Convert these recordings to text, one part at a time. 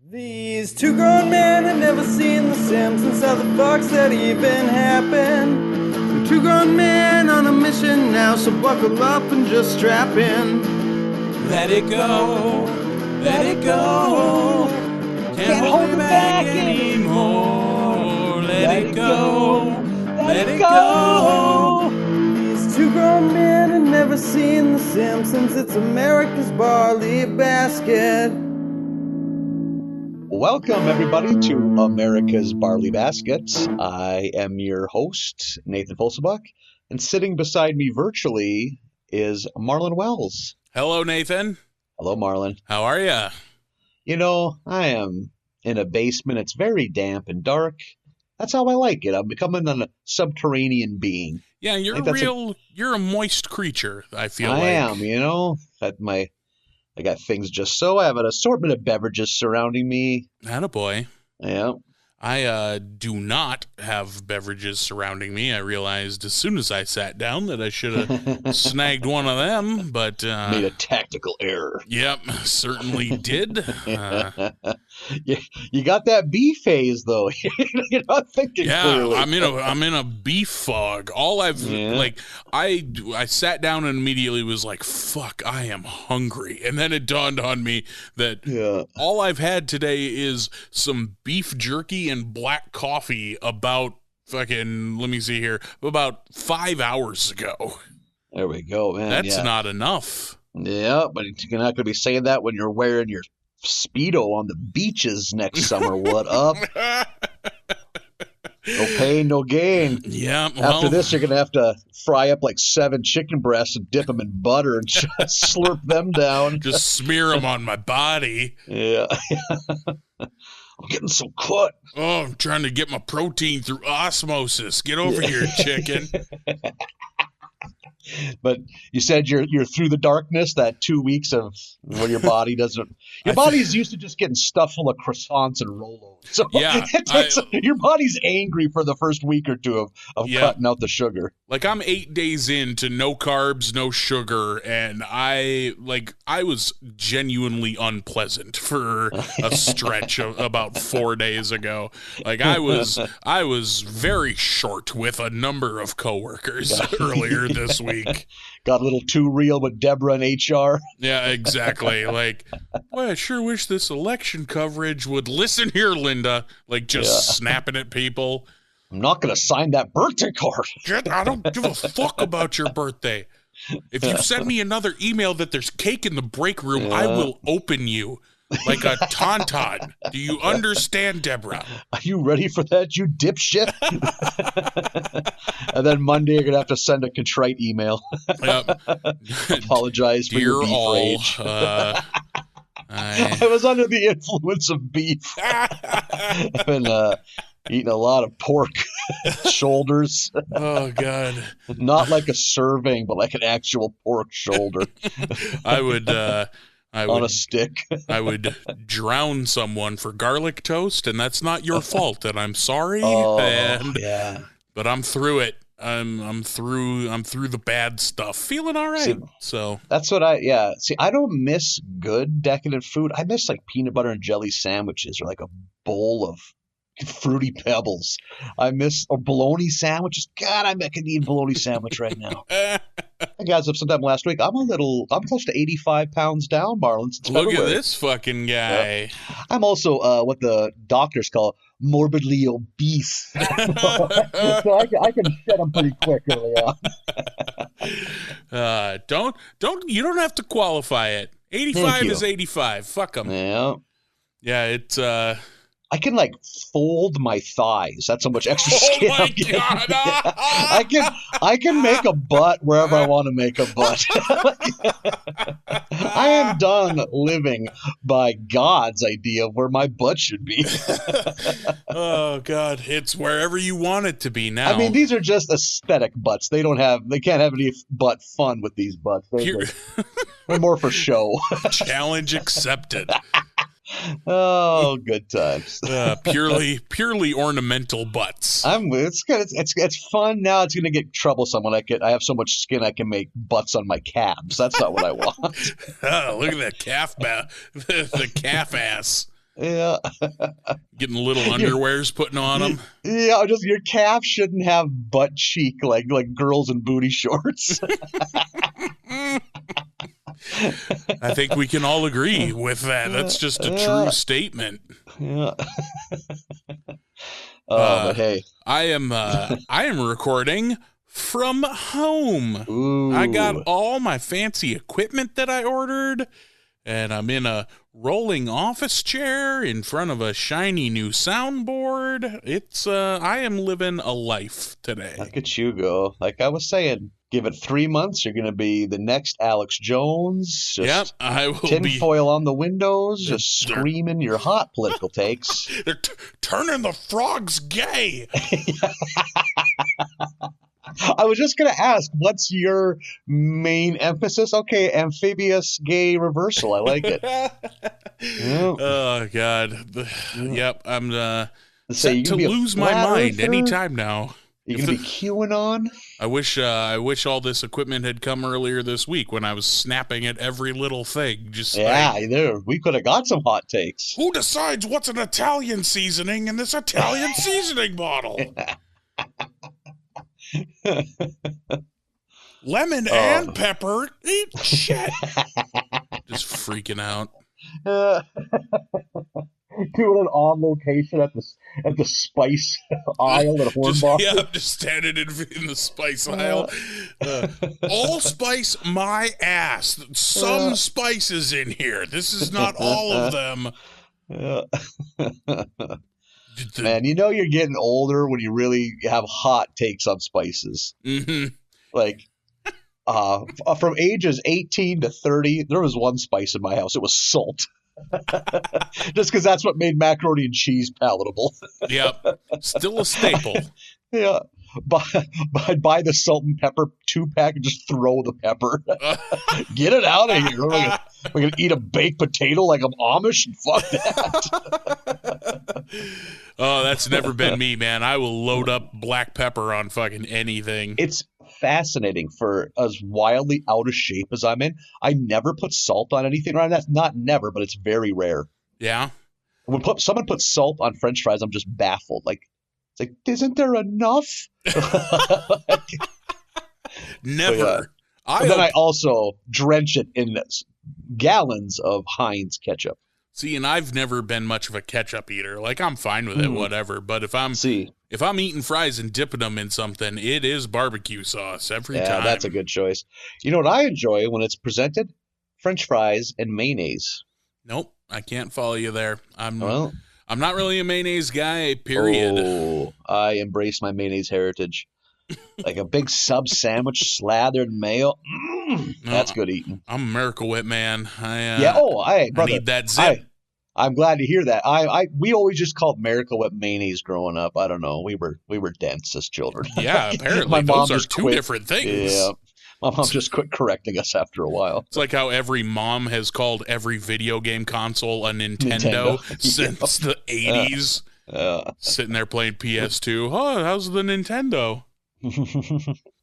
These two grown men had never seen The Simpsons. How the fuck's that even happen? We're two grown men on a mission now, so buckle up and just strap in. Let it go, let it go. Can't hold it back anymore. Let it go, let it go. These two grown men had never seen The Simpsons. It's America's Barley Basket. Welcome, everybody, to America's Barley Basket. I am your host, Nathan Folsebuck, and sitting beside me virtually is Marlin Wells. Hello, Nathan. Hello, Marlin. How are you? You know, I am in a basement. It's very damp and dark. That's how I like it. I'm becoming a subterranean being. Yeah, you're a moist creature, I feel like. I am, you know. I got things just so. I have an assortment of beverages surrounding me. Attaboy. Yeah. I do not have beverages surrounding me. I realized as soon as I sat down that I should have snagged one of them, but... made a tactical error. Yep, certainly did. You got that bee phase, though. You're not thinking clearly. I'm in a beef fog. I sat down and immediately was like, fuck, I am hungry. And then it dawned on me that all I've had today is some beef jerky and black coffee about about 5 hours ago. There we go, man. That's not enough. Yeah, but you're not going to be saying that when you're wearing your Speedo on the beaches next summer. What up? No pain, no gain. Yeah. After this, you're going to have to fry up like 7 chicken breasts and dip them in butter and just slurp them down. Just smear them on my body. Yeah. I'm getting so cut. Oh, I'm trying to get my protein through osmosis. Get over here, chicken. But you said you're through the darkness, that 2 weeks of where your body doesn't... Your body's used to just getting stuffed full of croissants and Rolos. So yeah, your body's angry for the first week or two of cutting out the sugar. Like, I'm 8 days into no carbs, no sugar, and I was genuinely unpleasant for a stretch of about 4 days ago. Like, I was very short with a number of coworkers earlier this week. Got a little too real with Deborah and HR. Yeah, exactly. Like, well, I sure wish this election coverage would listen here, Linda. Like, just snapping at people. I'm not going to sign that birthday card. I don't give a fuck about your birthday. If you send me another email that there's cake in the break room, I will open you like a tauntaun. Do you understand, Deborah? Are you ready for that, you dipshit? And then Monday, you're going to have to send a contrite email. Yep. Apologize for your beef rage. I was under the influence of beef. I've been eating a lot of pork shoulders. Oh, God. Not like a serving, but like an actual pork shoulder. I would on a stick. I would drown someone for garlic toast, and that's not your fault, and I'm sorry. But I'm through it. I'm through the bad stuff. Feeling all right. So that's what I don't miss good decadent food. I miss like peanut butter and jelly sandwiches or like a bowl of Fruity Pebbles. I miss bologna sandwiches. God, I could eat a bologna sandwich right now. I got sometime last week. I'm close to 85 pounds down, Marlin. Look at this fucking guy. Yep. I'm also what the doctors call morbidly obese. So I can shed them pretty quick early on. You don't have to qualify it. 85 is 85. Fuck them. Yeah. Yeah, it's I can like fold my thighs. That's how much extra skin I'm getting. God. I can make a butt wherever I want to make a butt. I am done living by God's idea of where my butt should be. Oh God, it's wherever you want it to be now. I mean, these are just aesthetic butts. They can't have any butt fun with these butts. They're more for show. Challenge accepted. Oh, good times. Purely ornamental butts. It's good. It's fun. Now it's going to get troublesome when I have so much skin I can make butts on my calves. That's not what I want. Oh, look at that calf, the calf ass. Yeah. Getting little underwears putting on them. Yeah, just your calf shouldn't have butt cheek like girls in booty shorts. I think we can all agree with that. That's just a true statement. Yeah. But hey, I am recording from home. ooh. I got all my fancy equipment that I ordered, and I'm in a rolling office chair in front of a shiny new soundboard. I am living a life today. Look at you go. Like I was saying, give it 3 months, you're going to be the next Alex Jones. Yep, I will be. Tinfoil on the windows, just screaming your hot political takes. They're turning the frogs gay. I was just going to ask, what's your main emphasis? Okay, amphibious gay reversal. I like it. Yeah. Oh, God. Yep, I'm So set to lose my mind anytime now. You gonna be QAnon? I wish all this equipment had come earlier this week when I was snapping at every little thing. We could have got some hot takes. Who decides what's an Italian seasoning in this Italian seasoning bottle? Lemon and pepper. Eat shit. Just freaking out. Doing an on location at the spice aisle at Hornbach. Yeah, I'm just standing in the spice aisle. Allspice my ass. Some spices in here. This is not all of them. Man, you know you're getting older when you really have hot takes on spices. Mm-hmm. Like, from ages 18 to 30, there was one spice in my house. It was salt. Just because that's what made macaroni and cheese palatable. Yep. Still a staple. Yeah. I'd buy the salt and pepper 2-pack and just throw the pepper. Get it out of here. We're going to eat a baked potato like I'm Amish? Fuck that. Oh, that's never been me, man. I will load up black pepper on fucking anything. It's fascinating for as wildly out of shape as I'm in. I never put salt on anything, right? That's not never, but it's very rare. Yeah. When someone puts salt on French fries, I'm just baffled. Like, it's like, isn't there enough? Never. Then I also drench it in gallons of Heinz ketchup. See, and I've never been much of a ketchup eater. Like, I'm fine with it, whatever. But if I'm eating fries and dipping them in something, it is barbecue sauce every time. Yeah, that's a good choice. You know what I enjoy when it's presented? French fries and mayonnaise. Nope, I can't follow you there. I'm not really a mayonnaise guy, period. Oh, I embrace my mayonnaise heritage. Like a big sub sandwich slathered in mayo. That's good eating. I'm a Miracle Whip man. Brother, I need that zip. I'm glad to hear that. We always just called Miracle Whip mayonnaise growing up. I don't know. We were dense as children. Yeah, apparently those are two different things. Yeah. My mom just quit correcting us after a while. It's like how every mom has called every video game console a Nintendo. Since the 80s. Sitting there playing PS2. Oh, how's the Nintendo?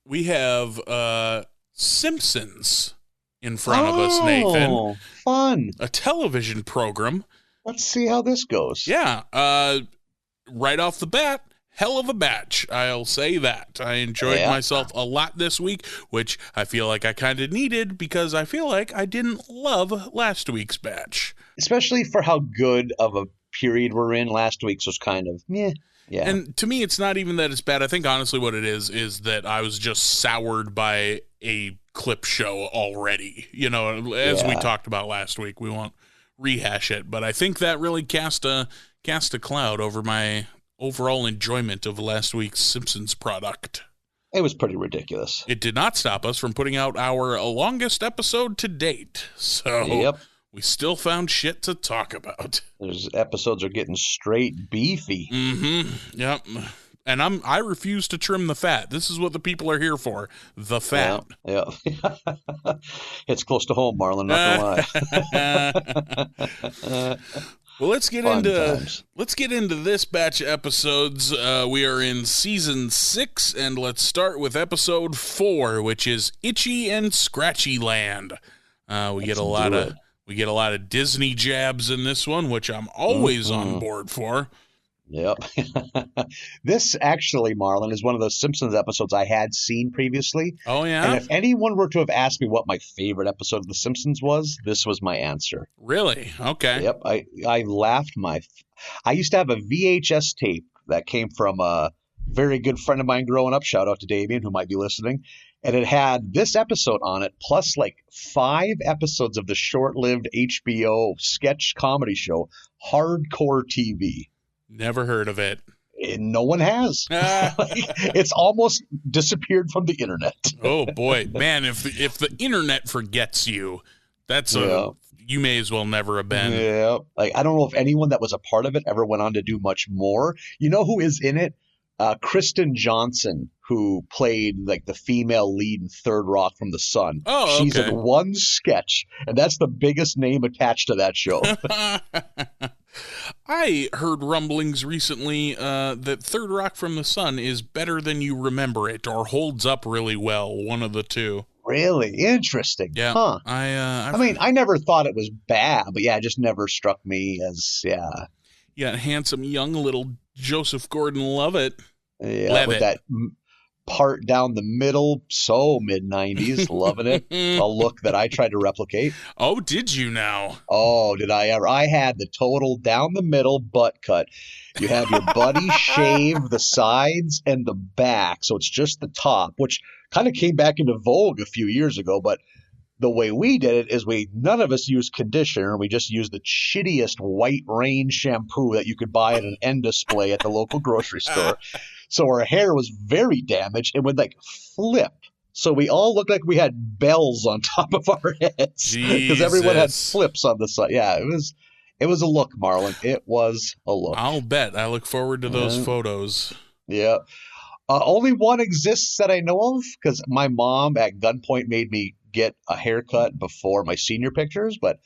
We have Simpsons in front of us, Nathan. Fun. A television program. Let's see how this goes. Yeah. Right off the bat, hell of a batch. I'll say that. I enjoyed myself a lot this week, which I feel like I kind of needed because I feel like I didn't love last week's batch. Especially for how good of a period we're in. Last week's was kind of, meh. Yeah. And to me, it's not even that it's bad. I think honestly what it is that I was just soured by a clip show already. You know, as we talked about last week, we won't rehash it. But I think that really cast a cloud over my overall enjoyment of last week's Simpsons product. It was pretty ridiculous. It did not stop us from putting out our longest episode to date. So we still found shit to talk about. Those episodes are getting straight beefy. Mm-hmm. Yep. And I refuse to trim the fat. This is what the people are here for. The fat. Yeah. It's close to home, Marlin, not gonna lie. Well, let's get into this batch of episodes. We are in season 6, and let's start with episode 4, which is Itchy and Scratchy Land. We get a lot We get a lot of Disney jabs in this one, which I'm always on board for. Yep. This actually, Marlon, is one of those Simpsons episodes I had seen previously. Oh, yeah? And if anyone were to have asked me what my favorite episode of The Simpsons was, this was my answer. Really? Okay. Yep. I laughed I used to have a VHS tape that came from a very good friend of mine growing up. Shout out to Damien, who might be listening. And it had this episode on it, plus like 5 episodes of the short-lived HBO sketch comedy show, Hardcore TV. Never heard of it. And no one has. It's almost disappeared from the internet. Oh boy, man! If the internet forgets you, you may as well never have been. Yeah, like I don't know if anyone that was a part of it ever went on to do much more. You know who is in it? Kristen Johnson, who played like the female lead in Third Rock from the Sun. Oh, She's okay. in one sketch, and that's the biggest name attached to that show. I heard rumblings recently that Third Rock from the Sun is better than you remember it, or holds up really well. One of the two. Really interesting. Yeah. Huh. I mean, I never thought it was bad, but yeah, it just never struck me as Yeah, handsome young little Joseph Gordon-Levitt. Yeah, with that part down the middle, so mid-90s, loving it. A look that I tried to replicate. Oh, did you now? Oh, did I ever? I had the total down the middle butt cut. You have your buddy shave the sides and the back, so it's just the top, which kind of came back into vogue a few years ago, but the way we did it is none of us used conditioner. We just used the shittiest White Rain shampoo that you could buy at an end display at the local grocery store. So our hair was very damaged and would like flip. So we all looked like we had bells on top of our heads because everyone had flips on the side. Yeah, it was a look, Marlon. It was a look. I'll bet. I look forward to those photos. Yeah. Only one exists that I know of because my mom at gunpoint made me get a haircut before my senior pictures, but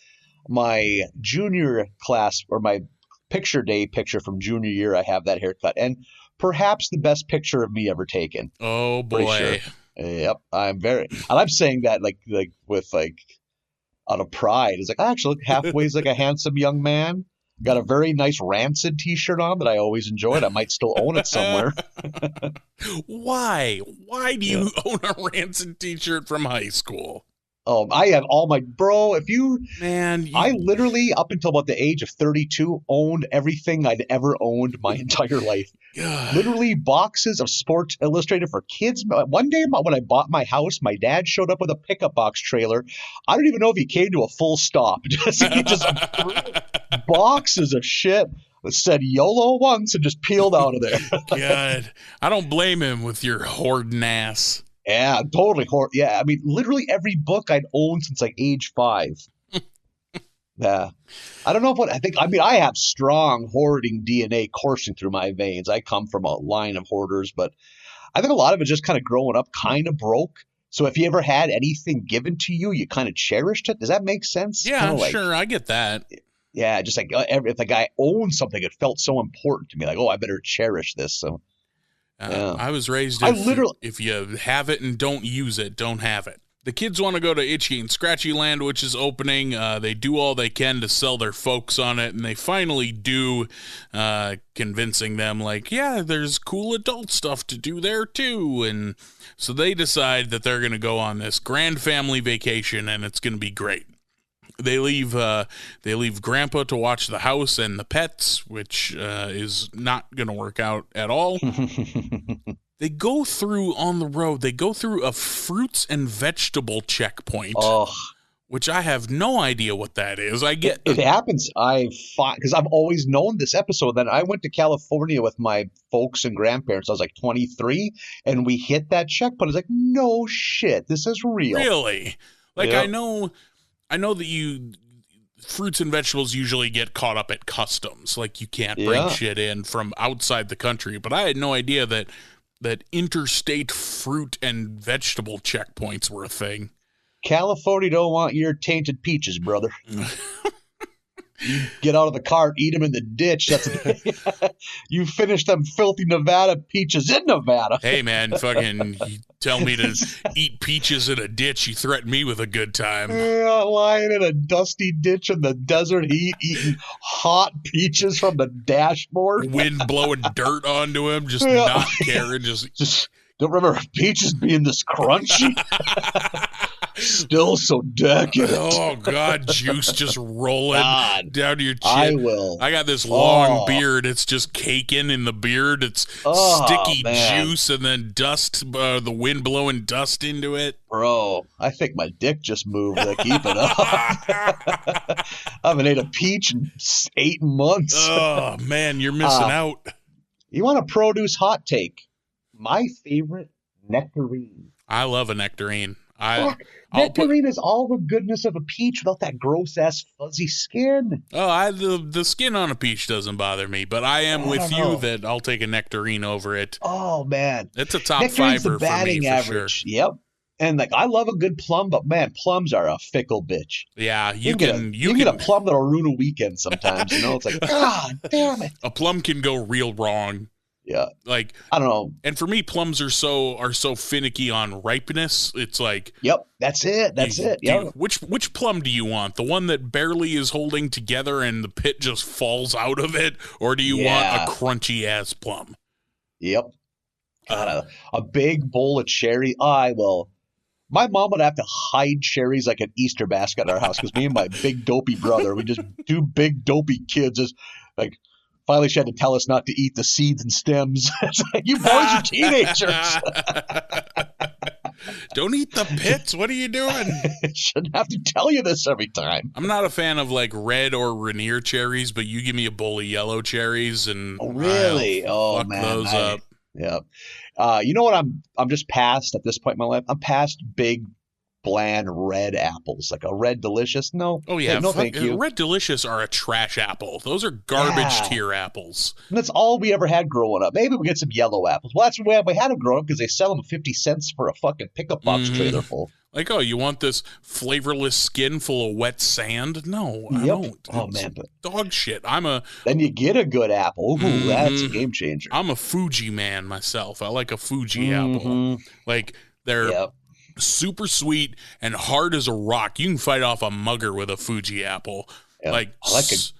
my junior class or my picture day picture from junior year, I have that haircut, and perhaps the best picture of me ever taken. Oh boy. Sure. Yep. I'm saying that like with like out of pride. It's like I actually look halfway like a handsome young man. Got a very nice Rancid t-shirt on that I always enjoyed. I might still own it somewhere. Why? Why do you own a Rancid t-shirt from high school? I have all my I literally up until about the age of 32 owned everything I'd ever owned my entire life. God. Literally boxes of Sports Illustrated for kids. One day when I bought my house, my dad showed up with a pickup box trailer. I don't even know if he came to a full stop. He just boxes of shit that said YOLO once and just peeled out of there. God, I don't blame him with your hoarding ass. Yeah, totally. Yeah, I mean, literally every book I'd owned since like age 5. Yeah. I don't know I have strong hoarding DNA coursing through my veins. I come from a line of hoarders, but I think a lot of it just kind of growing up kind of broke. So if you ever had anything given to you, you kind of cherished it. Does that make sense? Yeah, sure. I get that. Yeah, just like if the guy owned something, it felt so important to me. Like, oh, I better cherish this. So I was raised if you have it and don't use it, don't have it. The kids want to go to Itchy and Scratchy Land, which is opening. They do all they can to sell their folks on it, and they finally do, convincing them, like, yeah, there's cool adult stuff to do there, too. And so they decide that they're going to go on this grand family vacation, and it's going to be great. They leave Grandpa to watch the house and the pets, which is not going to work out at all. They go through on the road. They go through a fruits and vegetable checkpoint, which I have no idea what that is. It happens. Because I've always known this episode. Then I went to California with my folks and grandparents. I was like 23, and we hit that checkpoint. I was like, no shit, this is real. Really? Like, yep. I know that fruits and vegetables usually get caught up at customs. Like, you can't bring shit in from outside the country. But I had no idea that interstate fruit and vegetable checkpoints were a thing. California don't want your tainted peaches, brother. You get out of the cart, eat them in the ditch. You finish them filthy Nevada peaches in Nevada. Hey, man, fucking you tell me to eat peaches in a ditch. You threaten me with a good time. Lying in a dusty ditch in the desert heat, eating hot peaches from the dashboard. Wind blowing dirt onto him, just not caring. Just don't remember peaches being this crunchy. Still so decadent. Oh, God, juice just rolling down your chin. I will. I got this long beard. It's just caking in the beard. It's sticky juice and then dust, the wind blowing dust into it. Bro, I think my dick just moved. Keep it up. I haven't ate a peach in 8 months. Oh, man, you're missing out. You want a produce hot take? My favorite, nectarine. I love a nectarine. Nectarine is all the goodness of a peach without that gross-ass fuzzy skin. Oh, the skin on a peach doesn't bother me, but I am with you that I'll take a nectarine over it. Oh, man. It's a top Nectarine's fiver the batting for me, average. for sure. Yep. And I love a good plum, but man, plums are a fickle bitch. Yeah, you can get a plum that'll ruin a weekend sometimes. It's like, God damn it. A plum can go real wrong. Yeah. Like, I don't know. And for me, plums are so finicky on ripeness. It's like, yep, that's it. Yep. Which plum do you want? The one that barely is holding together and the pit just falls out of it, or do you want a crunchy ass plum? Yep. God, a big bowl of cherry. My mom would have to hide cherries like an Easter basket in our house because me and my big dopey brother, we just two big dopey kids, just like. Finally, she had to tell us not to eat the seeds and stems. It's like, you boys are teenagers. Don't eat the pits. What are you doing? Shouldn't have to tell you this every time. I'm not a fan of like red or Rainier cherries, but you give me a bowl of yellow cherries and really? Fuck those up. Yeah. You know what? I'm just past at this point in my life. I'm past big, bland red apples, like a Red Delicious. No. Oh yeah, no, thank you. Red Delicious are a trash apple. Those are garbage tier apples. And that's all we ever had growing up. Maybe we get some yellow apples. Well, that's the way we had them growing up because they sell them 50 cents for a fucking pickup box trailer full. Like, oh, you want this flavorless skin full of wet sand? No, I don't. Oh man, but dog shit. Then you get a good apple. Ooh, that's a game changer. I'm a Fuji man myself. I like a Fuji apple. Like they're super sweet and hard as a rock. You can fight off a mugger with a Fuji apple. Yeah. Like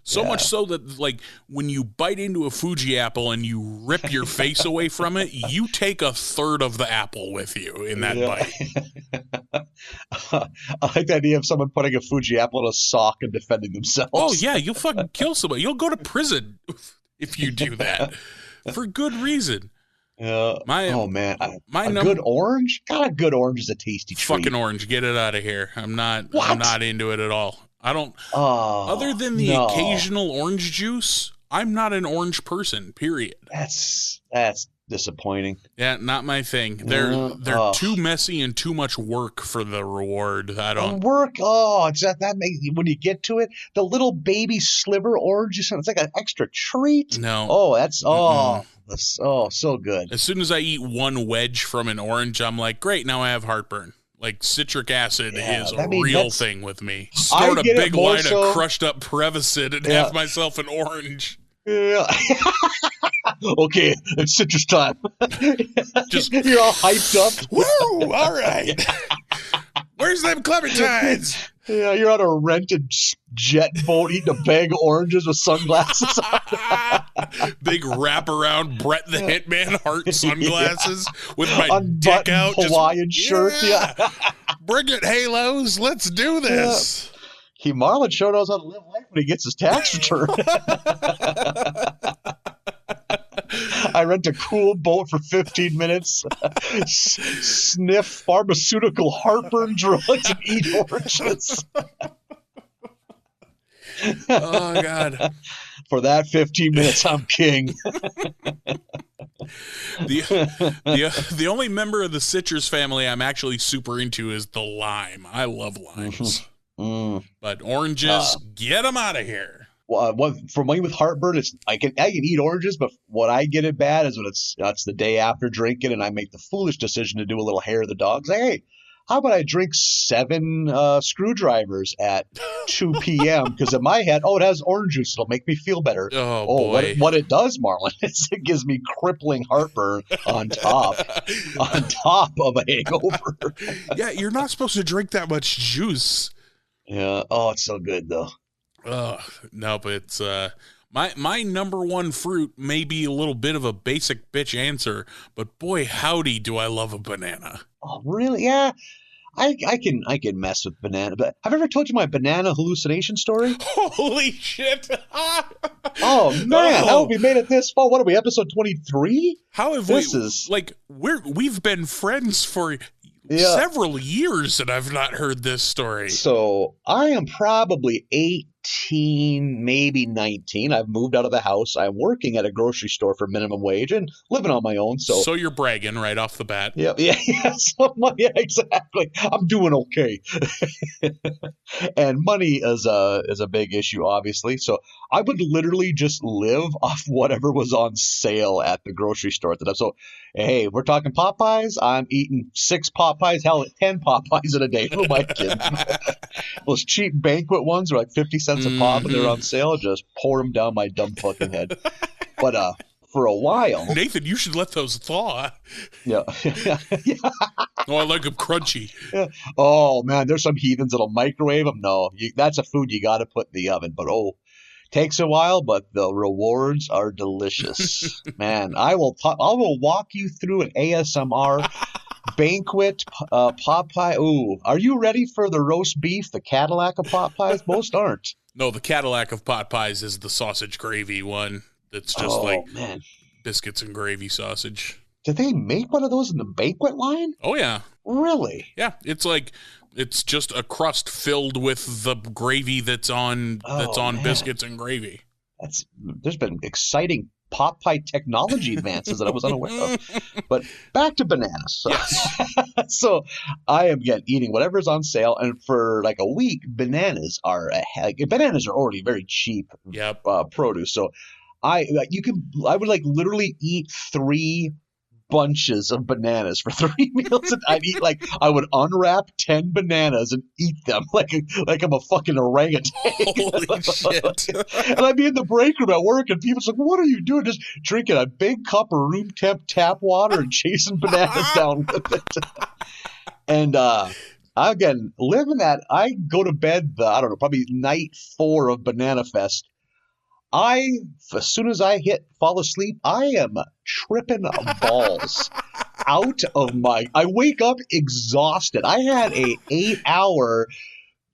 so much so that like when you bite into a Fuji apple and you rip your face away from it, you take a third of the apple with you in that bite. I like the idea of someone putting a Fuji apple in a sock and defending themselves. Oh yeah, you'll fucking kill somebody. You'll go to prison if you do that for good reason. My good orange? God, a good orange is a tasty treat. Fucking orange, get it out of here. I'm not into it at all. I don't. Other than the occasional orange juice, I'm not an orange person. Period. That's disappointing. Yeah, not my thing. They're too messy and too much work for the reward. I don't work. It's that makes when you get to it, the little baby sliver orange. It's like an extra treat. No. That's so good. As soon as I eat one wedge from an orange, I'm like, great. Now I have heartburn. Like citric acid is a real thing with me. Snort a big line of crushed up Prevacid and have myself an orange. Yeah. Okay, it's citrus time. Just you're all hyped up. Woo! All right. Where's them clementines? Yeah, you're on a rented jet boat eating a bag of oranges with sunglasses on. Big wraparound Brett the Hitman Hart sunglasses with my dick out. Hawaiian shirt. Yeah. Bring it, Halos. Let's do this. Yeah. Marlin sure knows how to live life when he gets his tax return. I rent a cool boat for 15 minutes, sniff pharmaceutical heartburn drugs, and eat oranges. Oh, God. For that 15 minutes, I'm king. The only member of the citrus family I'm actually super into is the lime. I love limes. But oranges, get them out of here. For me with heartburn, I can eat oranges, but what I get it bad is when that's the day after drinking and I make the foolish decision to do a little hair of the dog. Say, hey, how about I drink 7 screwdrivers at 2 p.m. because in my head, it has orange juice. It'll make me feel better. Oh boy. What it does, Marlon, is it gives me crippling heartburn on top of a hangover. Yeah, you're not supposed to drink that much juice. Yeah. Oh, it's so good though. No, but it's my number one fruit may be a little bit of a basic bitch answer, but boy howdy do I love a banana. Oh, really? Yeah. I can mess with banana, but have I ever told you my banana hallucination story? Holy shit! Oh man, how have we made it this far? What are we, episode 23? How have we've been friends for several years and I've not heard this story. So I am probably 18, maybe 19. I've moved out of the house. I'm working at a grocery store for minimum wage and living on my own. So you're bragging right off the bat. Yeah, exactly. I'm doing okay. And money is a big issue, obviously. So I would literally just live off whatever was on sale at the grocery store at the time. So, hey, we're talking Popeyes. I'm eating 6 Popeyes, hell, 10 Popeyes in a day. Who am I kidding? Those cheap banquet ones are like 50 cents a pop, and they're on sale. Just pour them down my dumb fucking head. But for a while, Nathan, you should let those thaw. Yeah. Oh, I like them crunchy. Yeah. Oh man, there's some heathens that'll microwave them. No, that's a food you got to put in the oven. But takes a while, but the rewards are delicious. Man, I will walk you through an ASMR banquet Popeye. Ooh, are you ready for the roast beef, the Cadillac of Popeyes? Most aren't. No, the Cadillac of Popeyes is the sausage gravy one. That's just man, biscuits and gravy sausage. Did they make one of those in the banquet line? Oh yeah. Really? Yeah, it's just a crust filled with the gravy that's on biscuits and gravy. There's been exciting Popeye technology advances that I was unaware of. But back to bananas. Yes. So I am eating whatever's on sale, and for like a week, bananas are already very cheap produce. So I would like literally eat 3 bunches of bananas for 3 meals, and I would unwrap 10 bananas and eat them like I'm a fucking orangutan. Holy shit. And I'd be in the break room at work, and people's like, what are you doing? Just drinking a big cup of room temp tap water and chasing bananas down with it. And again, living that, I go to bed probably night 4 of Banana Fest. As soon as I fall asleep, I am tripping balls out of I wake up exhausted. I had a 8-hour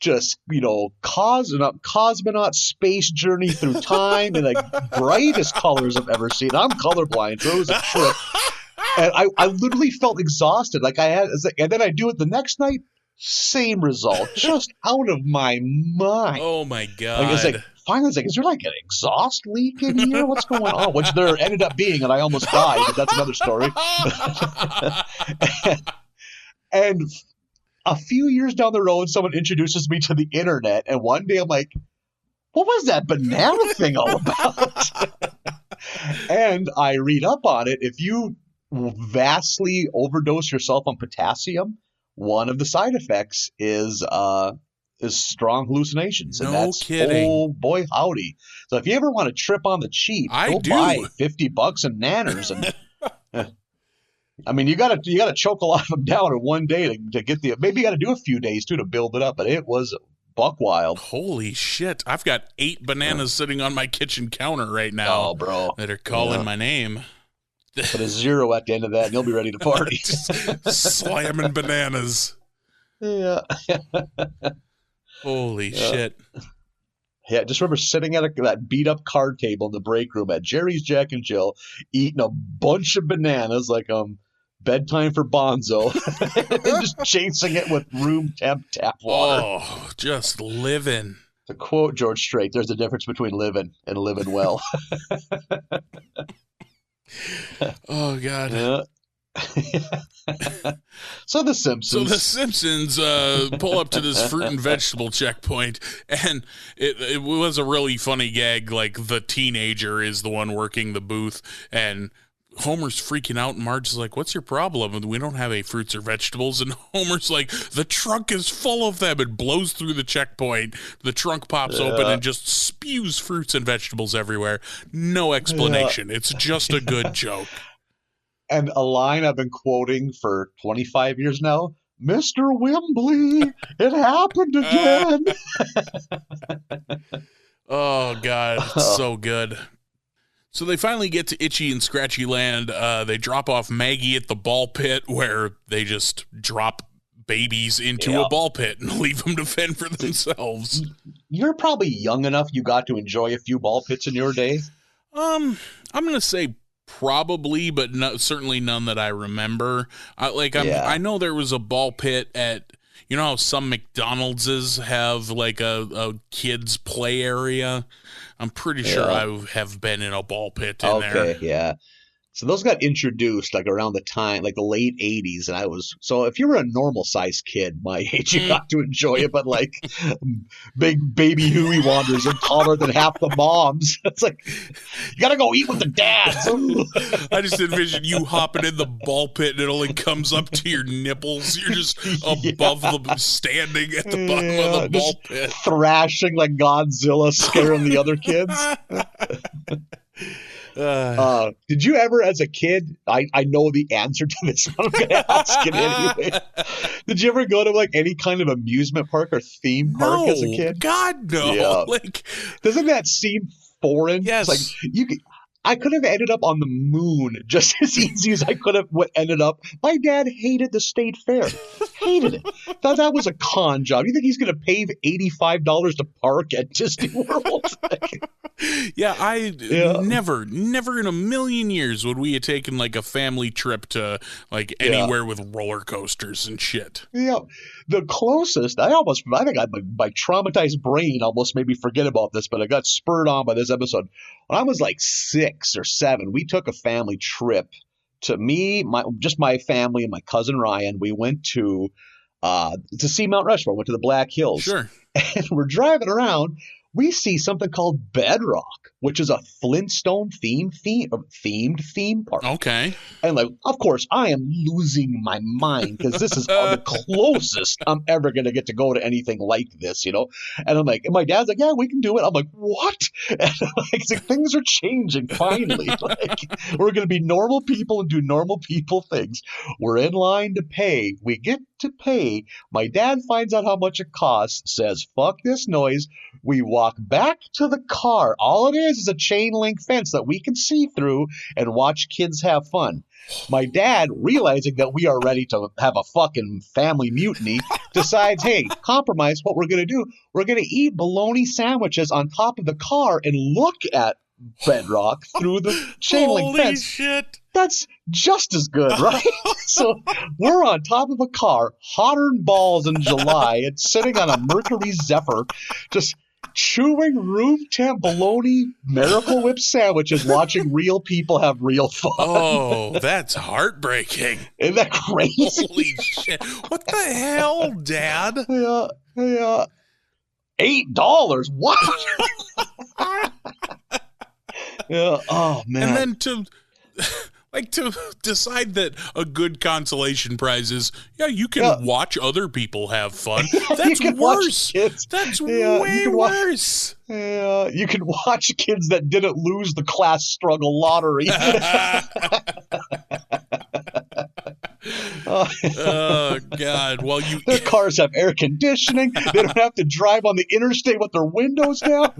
just, cosmonaut space journey through time in the brightest colors I've ever seen. I'm colorblind, so it was a trip. And I literally felt exhausted. And then I do it the next night, same result, just out of my mind. Oh my God. Finally, is there like an exhaust leak in here? What's going on? Which there ended up being, and I almost died, but that's another story. And a few years down the road, someone introduces me to the internet, and one day I'm like, what was that banana thing all about? And I read up on it. If you vastly overdose yourself on potassium, one of the side effects is strong hallucinations. And no kidding. Oh boy, howdy. So if you ever want to trip on the cheap, go buy $50 in nanners. And I mean, you gotta choke a lot of them down in one day to get maybe you gotta do a few days too to build it up, but it was buck wild. Holy shit. I've got 8 bananas sitting on my kitchen counter right now. Oh, bro. That are calling my name. Put a 0 at the end of that and you'll be ready to party. Slamming bananas. Yeah. Holy shit. Yeah, just remember sitting at that beat-up card table in the break room at Jerry's Jack and Jill, eating a bunch of bananas like bedtime for Bonzo, and just chasing it with room temp tap water. Oh, just living. To quote George Strait, there's a difference between living and living well. Oh, God. Yeah. So The Simpsons pull up to this fruit and vegetable checkpoint, and it was a really funny gag. Like, the teenager is the one working the booth, and Homer's freaking out, and Marge is like, "What's your problem? We don't have any fruits or vegetables." And Homer's like, "The trunk is full of them," and blows through the checkpoint. The trunk pops open and just spews fruits and vegetables everywhere. No explanation. It's just a good joke. And a line I've been quoting for 25 years now, Mr. Wembley, it happened again. Oh, God, it's so good. So they finally get to Itchy and Scratchy Land. They drop off Maggie at the ball pit, where they just drop babies into a ball pit and leave them to fend for themselves. You're probably young enough you got to enjoy a few ball pits in your day. I'm going to say probably, but certainly none that I remember. I know there was a ball pit at, you know how some McDonald's have like a kids play area? I'm pretty sure I have been in a ball pit in there. Okay, yeah. So those got introduced like around the time, like the late 80s. And so if you were a normal sized kid my age, you got to enjoy it. But like big baby Huey wanders and taller than half the moms. It's like, you got to go eat with the dads. I just envision you hopping in the ball pit and it only comes up to your nipples. You're just above them, standing at the bottom of the ball pit. Thrashing like Godzilla, scaring the other kids. Did you ever, as a kid, I know the answer to this, but I'm going to ask it anyway. Did you ever go to like any kind of amusement park or theme park as a kid? God, no. Yeah. Like, doesn't that seem foreign? Yes. It's like I could have ended up on the moon just as easy as I could have ended up. My dad hated the state fair. Hated it. Thought that was a con job. You think he's going to pay $85 to park at Disney World? Never in a million years would we have taken like a family trip to like anywhere with roller coasters and shit. Yeah. The closest, I think my traumatized brain almost made me forget about this, but I got spurred on by this episode. When I was like 6 or 7, we took a family trip to my family and my cousin Ryan. We went to see Mount Rushmore, went to the Black Hills. Sure. And we're driving around. We see something called Bedrock, which is a Flintstone themed theme park. Okay. And like, of course, I am losing my mind because this is the closest I'm ever going to get to go to anything like this, you know? And I'm like, and my dad's like, yeah, we can do it. I'm like, what? And it's like, things are changing finally. Like, we're going to be normal people and do normal people things. We're in line to pay. We get to pay. My dad finds out how much it costs, says, fuck this noise. We walk back to the car. All it is a chain link fence that we can see through and watch kids have fun. My dad, realizing that we are ready to have a fucking family mutiny, decides, hey, compromise. What we're going to do, we're going to eat bologna sandwiches on top of the car and look at Bedrock through the chain link fence. Shit. That's just as good, right? So we're on top of a car, hotter than balls in July, and sitting on a Mercury Zephyr, just chewing room temp bologna Miracle Whip sandwiches, watching real people have real fun. Oh, that's heartbreaking. Isn't that crazy? Holy shit. What the hell, Dad? Yeah. $8. What? Yeah. Oh, man. And then to decide that a good consolation prize is, you can watch other people have fun. That's worse. That's way worse. Yeah, you can watch kids that didn't lose the class struggle lottery. Oh, God. Well, their cars have air conditioning. They don't have to drive on the interstate with their windows down.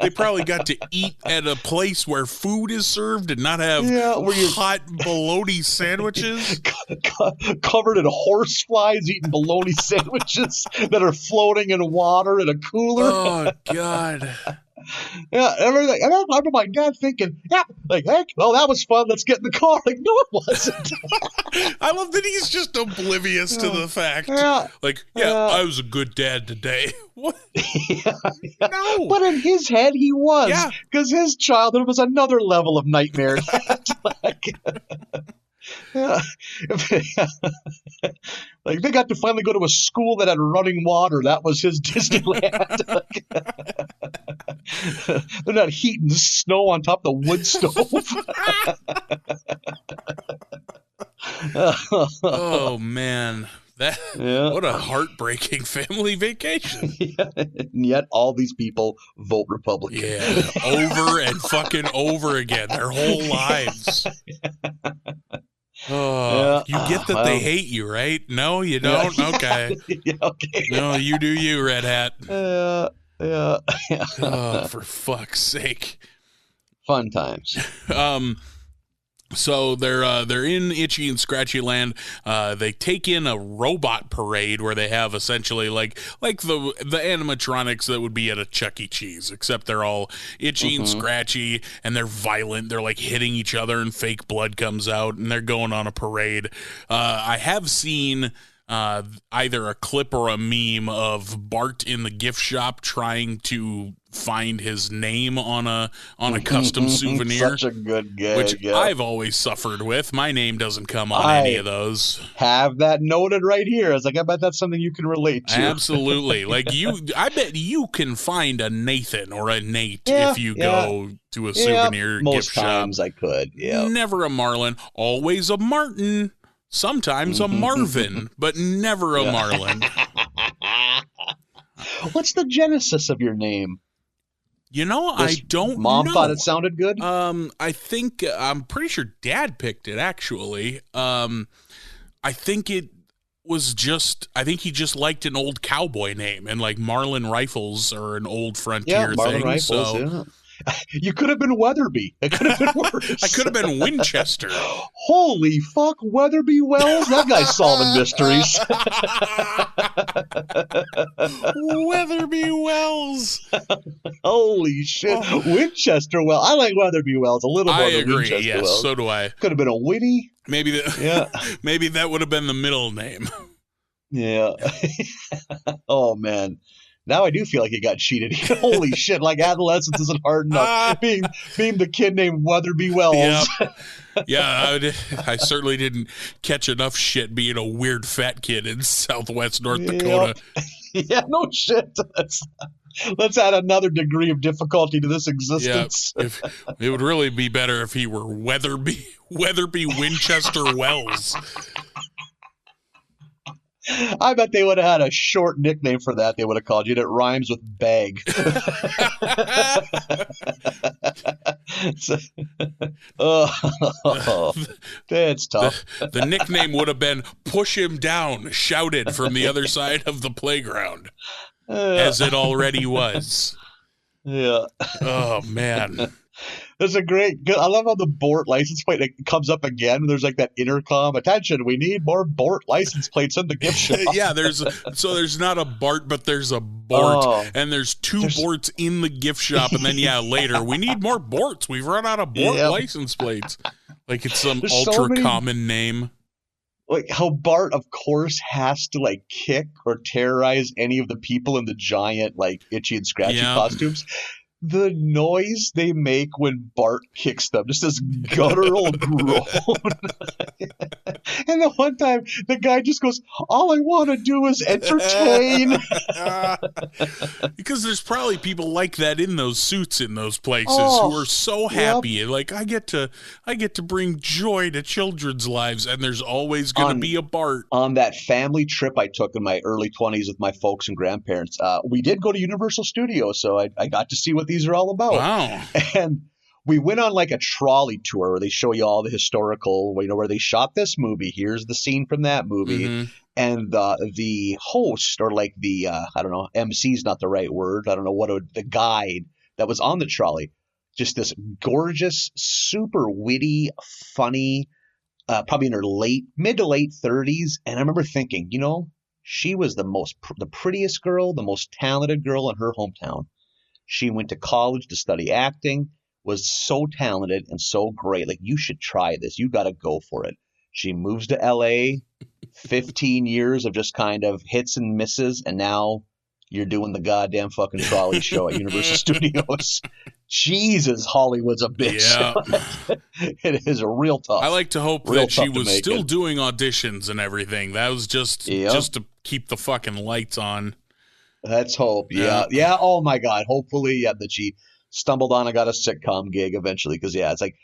They probably got to eat at a place where food is served and not have hot bologna sandwiches. Covered in horse flies, eating bologna sandwiches that are floating in water in a cooler. Oh, God. Yeah, everything. And I remember my dad thinking, like, heck, well, that was fun. Let's get in the car. Like, no, it wasn't. I love that he's just oblivious to the fact. I was a good dad today. What? No. But in his head, he was. Because his childhood was another level of nightmare. Yeah. Like they got to finally go to a school that had running water. That was his Disneyland. They're not heating the snow on top of the wood stove. Oh man, that Yeah. what a heartbreaking family vacation. Yeah. And yet all these people vote Republican. Yeah, over and fucking over again, their whole lives. Oh, Yeah. you get that they hate you, right? No, you don't? Yeah. Okay. Yeah, okay. No, you do you, Red Hat. Yeah. Oh, for fuck's sake. Fun times. So they're in Itchy and Scratchy Land. They take in a robot parade where they have essentially like the animatronics that would be at a Chuck E. Cheese, except they're all itchy and scratchy and they're violent. They're like hitting each other and fake blood comes out and they're going on a parade. I have seen either a clip or a meme of Bart in the gift shop trying to find his name on a custom souvenir. Such a good gag. Which yeah. I've always suffered with. My name doesn't come on any of those. Have that noted right here. I was like, I bet that's something you can relate to. Absolutely. Like I bet you can find a Nathan or a Nate if you go to a souvenir gift shop. Most times I could, yeah. Never a Marlin, always a Martin. Sometimes a Marvin, but never a Marlin. What's the genesis of your name? You know, I don't know. Mom thought it sounded good? I think, I'm pretty sure Dad picked it, actually. I think it was just, I think he just liked an old cowboy name, and like Marlin Rifles are an old frontier Marlin thing. Rifles, yeah. You could have been Weatherby. It could have been worse. I could have been Winchester. Holy fuck, Weatherby Wells? That guy's solving mysteries. Weatherby Wells. Holy shit. Winchester Wells. I like Weatherby Wells a little more I than agree. Winchester Yes, Wells. so do I. Could have been a Winnie. Maybe maybe that would have been the middle name. Yeah. Oh, man. Now I do feel like he got cheated. Holy shit, like adolescence isn't hard enough. Being the kid named Weatherby Wells. Yep. Yeah, I certainly didn't catch enough shit being a weird fat kid in Southwest North Dakota. Yeah, no shit. Let's add another degree of difficulty to this existence. Yeah, it would really be better if he were Weatherby Winchester Wells. I bet they would have had a short nickname for that. They would have called you. It rhymes with bag. That's tough. The nickname would have been Push Him Down, shouted from the other side of the playground, as it already was. Yeah. Oh, man. There's a I love how the Bort license plate comes up again. There's like that intercom. Attention, we need more Bort license plates in the gift shop. Yeah, there's not a Bart, but there's a Bort, and there's two Borts in the gift shop, and then later we need more Borts. We've run out of Bort license plates. Like it's some ultra common name. Like how Bart, of course, has to like kick or terrorize any of the people in the giant like itchy and scratchy costumes. The noise they make when Bart kicks them, just this guttural groan. And the one time, the guy just goes, all I want to do is entertain. Because there's probably people like that in those suits in those places who are so happy. And like, I get to bring joy to children's lives, and there's always going to be a Bart. On that family trip I took in my early 20s with my folks and grandparents, we did go to Universal Studios, so I got to see what these are all about. Wow. And we went on like a trolley tour where they show you all the historical, where they shot this movie. Here's the scene from that movie. Mm-hmm. And the host, or like the, I don't know, MC is not the right word. I don't know the guide that was on the trolley. Just this gorgeous, super witty, funny, probably in her mid to late 30s. And I remember thinking, she was the prettiest girl, the most talented girl in her hometown. She went to college to study acting, was so talented and so great. Like, you should try this. You got to go for it. She moves to LA, 15 years of just kind of hits and misses, and now you're doing the goddamn fucking trolley show at Universal Studios. Jesus, Hollywood's a bitch. Yeah. It is a real tough. I like to hope that she was still doing auditions and everything. That was just to keep the fucking lights on. Let's hope. Yeah. Oh my God. Hopefully, that she stumbled on and got a sitcom gig eventually. Because it's like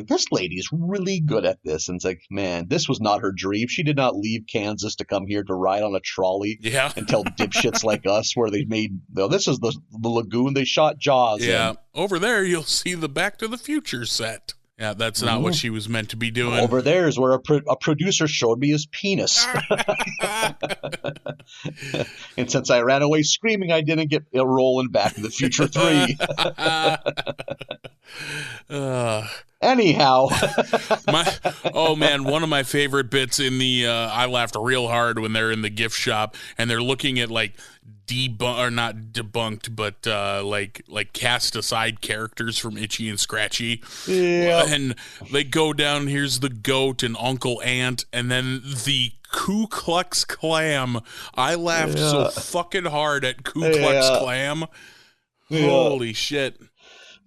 this lady's really good at this, and it's like, man, this was not her dream. She did not leave Kansas to come here to ride on a trolley and tell dipshits like us where they made. This is the lagoon they shot Jaws in. Over there you'll see the Back to the Future set. Yeah, that's not what she was meant to be doing. Over there is where a producer showed me his penis. And since I ran away screaming, I didn't get a role in Back to the Future 3. Anyhow. One of my favorite bits in the I laughed real hard when they're in the gift shop and they're looking at like not debunked, but like cast aside characters from Itchy and Scratchy. Yeah. And they go down, here's the goat and Uncle Ant, and then the Ku Klux Klam. I laughed so fucking hard at Ku Klux Klam. Yeah. Holy shit.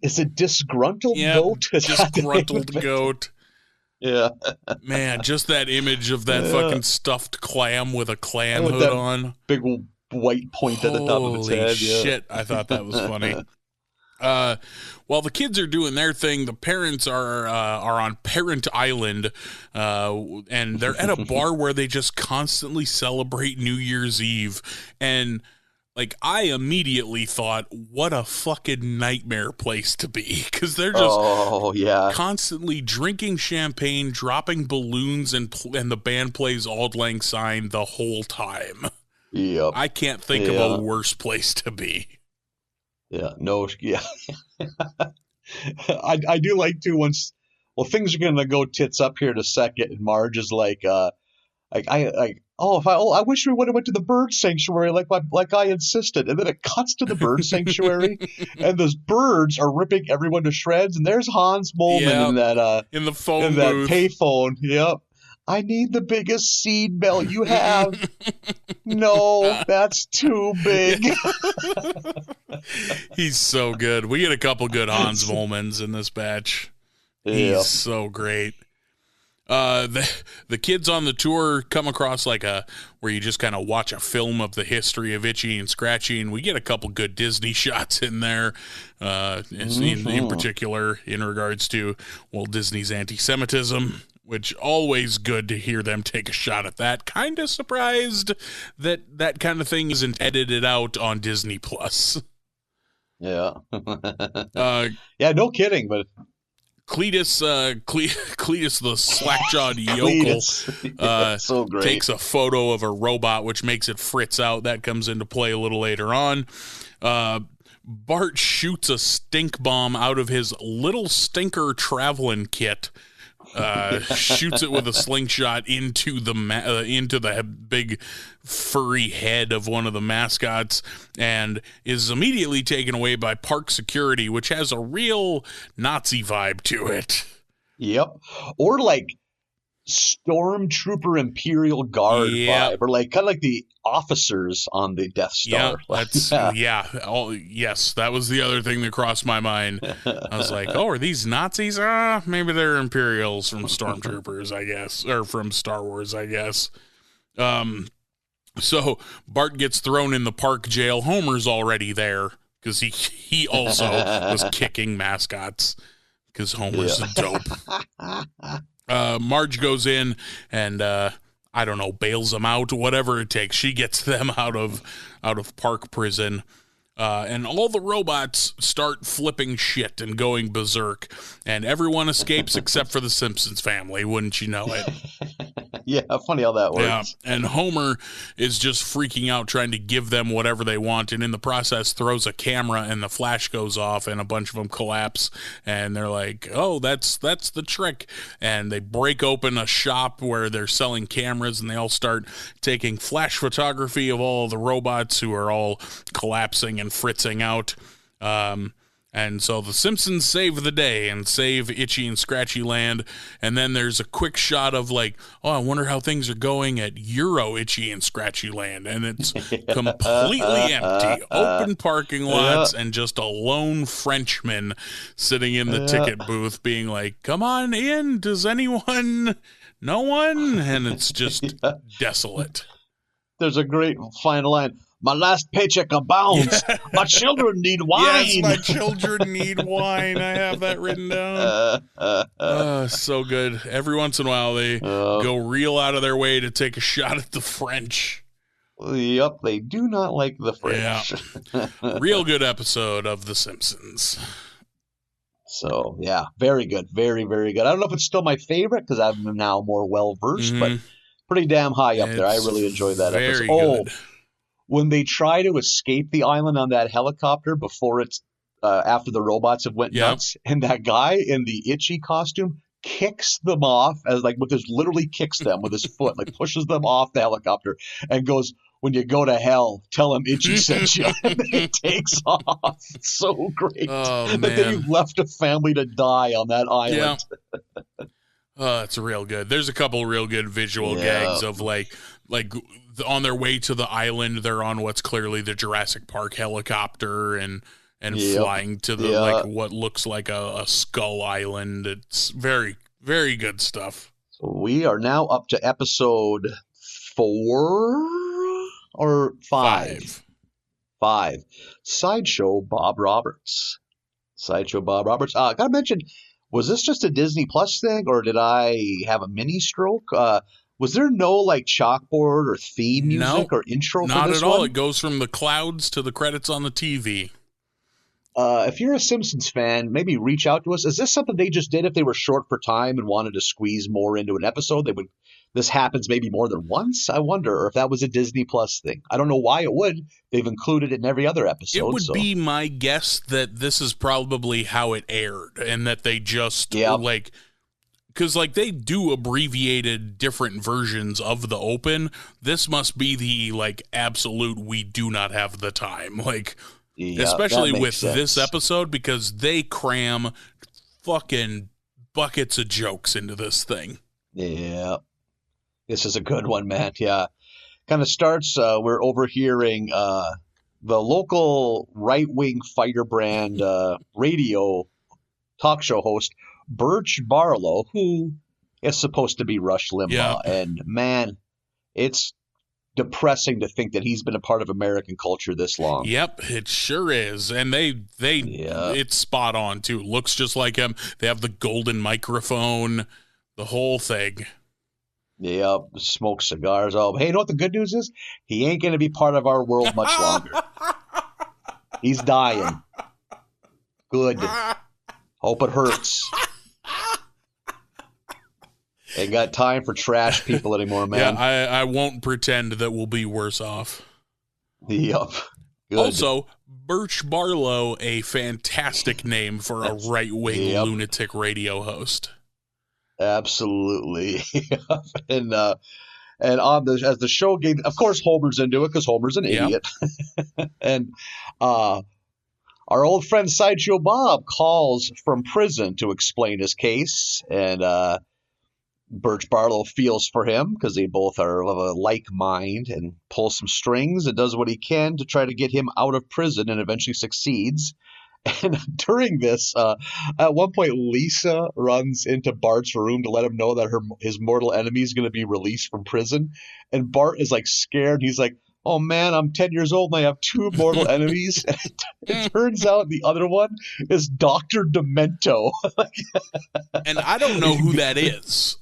Is it disgruntled goat? Disgruntled goat. Yeah. Man, just that image of that fucking stuffed clam with a clam hood on. Big white point at the top of its head. Holy shit, I thought that was funny. While the kids are doing their thing, the parents are on Parent Island, and they're at a bar where they just constantly celebrate New Year's Eve. And like, I immediately thought, what a fucking nightmare place to be, because they're just constantly drinking champagne, dropping balloons, and the band plays Auld Lang Syne the whole time. Yep. I can't think of a worse place to be. Yeah, no, yeah. I do like to things are gonna go tits up here in a second, and Marge is like, I wish we would have went to the bird sanctuary like I insisted. And then it cuts to the bird sanctuary, and those birds are ripping everyone to shreds. And there's Hans Moleman in the phone in booth. That payphone. Yep. I need the biggest seed belt you have. No, that's too big. He's so good. We get a couple good Hans Molmans in this batch. He's so great. The kids on the tour come across where you just kind of watch a film of the history of Itchy and Scratchy, and we get a couple good Disney shots in there, in particular in regards to Walt Disney's anti-Semitism, which always good to hear them take a shot at that. Kind of surprised that kind of thing isn't edited out on Disney Plus. Yeah. Yeah, no kidding, but Cletus the slack-jawed yokel, so great. takes a photo of a robot, which makes it fritz out. That comes into play a little later on. Bart shoots a stink bomb out of his little stinker traveling kit. Shoots it with a slingshot into the big furry head of one of the mascots, and is immediately taken away by park security, which has a real Nazi vibe to it. Yep. Or like Stormtrooper Imperial Guard vibe, or kind of like the officers on the Death Star. Yes, that was the other thing that crossed my mind. I was like, are these Nazis? Maybe they're Imperials from Stormtroopers, I guess, or from Star Wars, I guess. So Bart gets thrown in the park jail. Homer's already there because he also was kicking mascots because Homer's dope. Marge goes in and I don't know, bails them out, whatever it takes. She gets them out of park prison. And all the robots start flipping shit and going berserk, and everyone escapes except for the Simpsons family, wouldn't you know it? Yeah, funny how that works. Yeah, and Homer is just freaking out, trying to give them whatever they want, and in the process throws a camera, and the flash goes off, and a bunch of them collapse, and they're like, oh, that's the trick. And they break open a shop where they're selling cameras, and they all start taking flash photography of all the robots who are all collapsing and fritzing out. And And so the Simpsons save the day and save Itchy and Scratchy Land. And then there's a quick shot of like, oh, I wonder how things are going at Euro Itchy and Scratchy Land. And it's completely empty. Open parking lots and just a lone Frenchman sitting in the ticket booth being like, come on in. Does anyone? No one? And it's just desolate. There's a great final line. My last paycheck abounds. My children need wine. Yes, my children need wine. I have that written down. So good. Every once in a while, they go real out of their way to take a shot at the French. Yep, they do not like the French. Yeah. Real good episode of The Simpsons. So, yeah, very good. Very, very good. I don't know if it's still my favorite because I'm now more well-versed, but pretty damn high up there. I really enjoyed that episode. Good. When they try to escape the island on that helicopter before it's after the robots have went nuts, and that guy in the Itchy costume kicks them off as like with his literally kicks them with his foot, like pushes them off the helicopter and goes, when you go to hell, tell him Itchy sent you. And then he takes off. It's so great. Oh, man. Then you've left a family to die on that island. Yeah. It's real good. There's a couple real good visual gags of like on their way to the island, they're on what's clearly the Jurassic Park helicopter and flying to the like what looks like a skull island. It's very, very good stuff. So we are now up to episode 4 or 5. 5. Sideshow Bob Roberts. Gotta mention, was this just a Disney Plus thing, or did I have a mini stroke? Was there no like chalkboard or theme music or intro for this one? Not at all. It goes from the clouds to the credits on the TV. If you're a Simpsons fan, maybe reach out to us. Is this something they just did if they were short for time and wanted to squeeze more into an episode? This happens maybe more than once, I wonder, or if that was a Disney Plus thing. I don't know why it would. They've included it in every other episode. It would be my guess that this is probably how it aired and that they just like... Because, like, they do abbreviated different versions of the open. This must be the, like, absolute we do not have the time. Like, especially with this episode, because they cram fucking buckets of jokes into this thing. Yeah. This is a good one, man. Yeah. Kind of starts, we're overhearing the local right-wing firebrand radio talk show host, Birch Barlow, who is supposed to be Rush Limbaugh. Yeah. And man, it's depressing to think that he's been a part of American culture this long. Yep, it sure is. And it's spot on too. Looks just like him. They have the golden microphone, the whole thing. Yeah, smoke cigars. Oh, hey, you know what the good news is? He ain't going to be part of our world much longer. He's dying. Good. Hope it hurts. Ain't got time for trash people anymore, man. Yeah, I won't pretend that we'll be worse off. Yep. Good. Also, Birch Barlow, a fantastic name for a right-wing lunatic radio host. Absolutely. And on as the show gave, of course, Homer's into it because Homer's an idiot. And our old friend Sideshow Bob calls from prison to explain his case, and Birch Barlow feels for him because they both are of a like mind and pulls some strings and does what he can to try to get him out of prison and eventually succeeds. And during this, at one point, Lisa runs into Bart's room to let him know that his mortal enemy is going to be released from prison. And Bart is like scared. He's like, oh man, I'm 10 years old and I have 2 mortal enemies. And it turns out the other one is Dr. Demento. And I don't know who that is.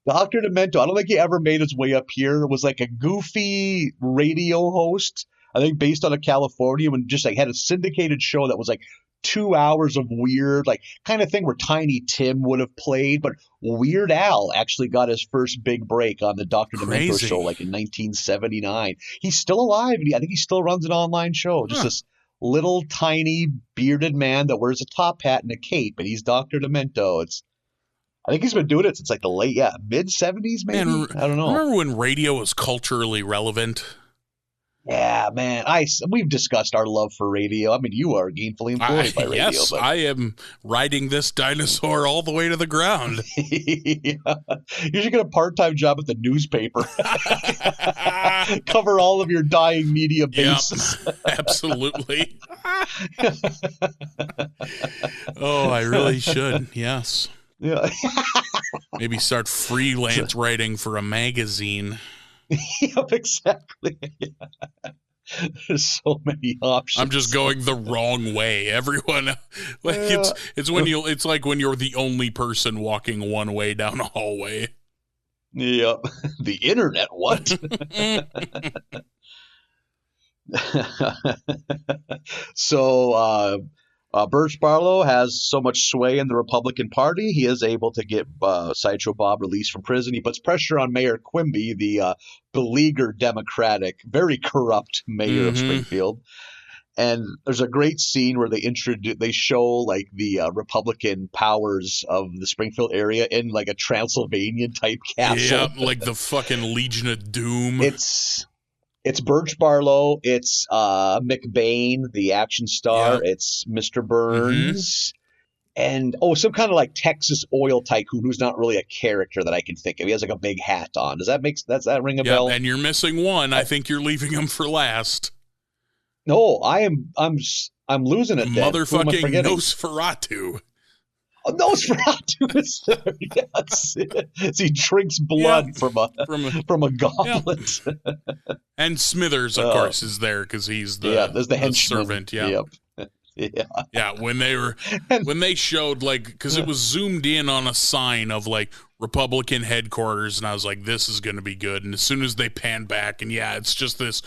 Dr. Demento, I don't think he ever made his way up here. It was like a goofy radio host, I think based out of California, and just like had a syndicated show that was like 2 hours of weird, like kind of thing where Tiny Tim would have played, but Weird Al actually got his first big break on the Dr. Demento show like in 1979. He's still alive, and I think he still runs an online show. Just this little tiny bearded man that wears a top hat and a cape, and he's Dr. Demento. I think he's been doing it since like the mid 70s, maybe. Man, I don't know. Remember when radio was culturally relevant? Yeah, man. We've discussed our love for radio. I mean, you are gainfully employed by radio, Yes, but I am riding this dinosaur all the way to the ground. yeah. You should get a part-time job at the newspaper. Cover all of your dying media bases. Yep, absolutely. Oh, I really should. Yes. Yeah. Maybe start freelance writing for a magazine. Yep, exactly. There's so many options. I'm just going the wrong way. Everyone, like it's like when you're the only person walking one way down a hallway. Yep. The internet, what? So Birch Barlow has so much sway in the Republican Party, he is able to get Sideshow Bob released from prison. He puts pressure on Mayor Quimby, the beleaguered Democratic, very corrupt mayor of Springfield. And there's a great scene where they show like the Republican powers of the Springfield area in like a Transylvanian type castle. Yeah, like the fucking Legion of Doom. It's Birch Barlow. It's McBain, the action star. Yep. It's Mr. Burns. And, some kind of like Texas oil tycoon who's not really a character that I can think of. He has like a big hat on. Does that ring a bell? And you're missing one. I think you're leaving him for last. No, I'm losing it then. Motherfucking Nosferatu. Oh, Nosferatu is there. Yes. He drinks blood from a goblet. Yeah. And Smithers, of course, is there because he's the henchman. Servant. Yeah. Yep. Yeah. When they showed because it was zoomed in on a sign of like Republican headquarters, and I was like, this is going to be good. And as soon as they pan back, and it's just this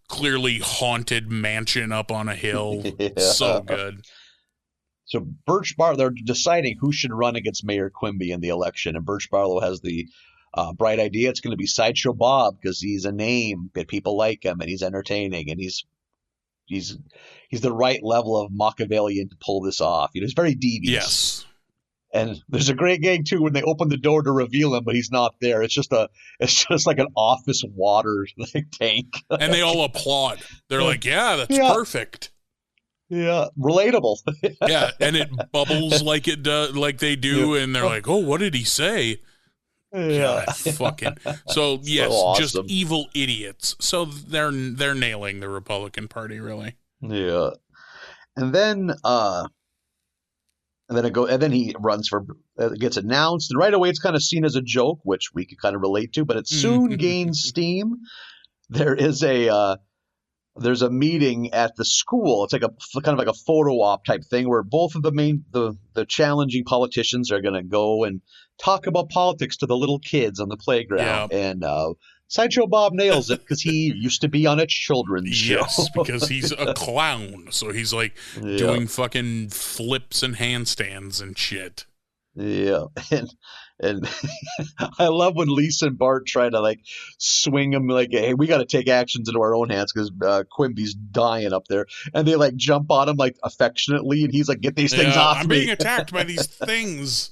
clearly haunted mansion up on a hill. So good. So Birch Barlow, they're deciding who should run against Mayor Quimby in the election, and Birch Barlow has the bright idea. It's going to be Sideshow Bob because he's a name, but people like him, and he's entertaining, and he's the right level of Machiavellian to pull this off. He's very devious. Yes. And there's a great gag too when they open the door to reveal him, but he's not there. It's just like an office water tank. And they all applaud. They're like, "Yeah, that's perfect." Yeah, relatable. Yeah, and it bubbles like it does, like they do, and they're like, "Oh, what did he say?" Yeah, God, fucking. So yes, awesome. Just evil idiots. So they're nailing the Republican Party, really. Yeah, and then he runs for, gets announced, and right away it's kind of seen as a joke, which we could kind of relate to, but it soon gains steam. There's a meeting at the school. It's like a kind of like a photo op type thing where both of the challenging politicians are going to go and talk about politics to the little kids on the playground. Yeah. And Sideshow Bob nails it because he used to be on a children's show. Yes, because he's a clown. So he's like doing fucking flips and handstands and shit. Yeah. And I love when Lisa and Bart try to like swing him like, hey, we got to take actions into our own hands because Quimby's dying up there. And they like jump on him like affectionately. And he's like, get these things off me. I'm being attacked by these things.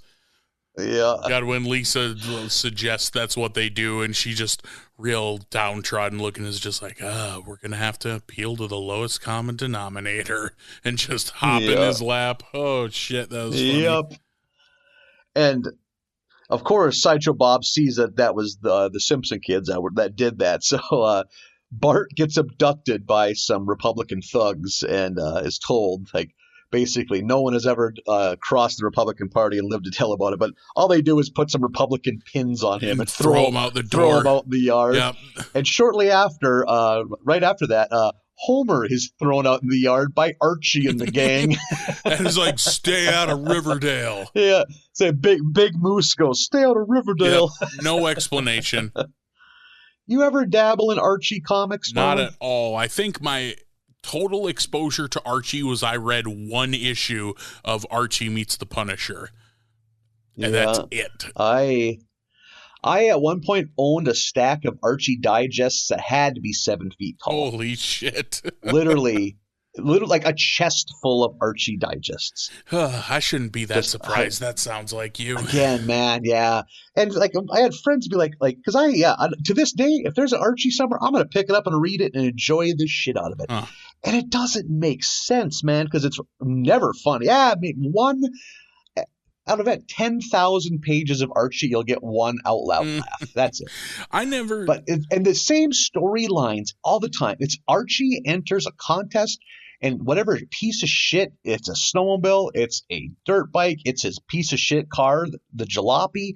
Yeah. God, when Lisa suggests that's what they do, and she just real downtrodden looking is just like, we're going to have to appeal to the lowest common denominator and just hop in his lap. Oh, shit. That was funny. Yep. And of course, Sideshow Bob sees that was the Simpson kids that did that. So Bart gets abducted by some Republican thugs and is told, like, basically no one has ever crossed the Republican Party and lived to tell about it. But all they do is put some Republican pins on him and throw him out the door. Throw him out in the yard. Yep. And shortly after, right after that, Homer is thrown out in the yard by Archie and the gang. And he's like, stay out of Riverdale. Yeah. Say Big Moose goes, stay out of Riverdale. Yep. No explanation. You ever dabble in Archie comics? Not at all. I think my total exposure to Archie was I read one issue of Archie Meets the Punisher. And that's it. I at one point owned a stack of Archie digests that had to be 7 feet tall. Holy shit. Literally, literally like a chest full of Archie digests. I shouldn't be that surprised. That sounds like you. Again, man, yeah. And like I had friends be like, because to this day, if there's an Archie somewhere, I'm gonna pick it up and read it and enjoy the shit out of it. And it doesn't make sense, man, because it's never funny. Yeah, I mean, one out of that 10,000 pages of Archie, you'll get one out loud laugh. That's it. And the same storylines all the time. It's Archie enters a contest. And whatever piece of shit, it's a snowmobile, it's a dirt bike, it's his piece of shit car, the jalopy.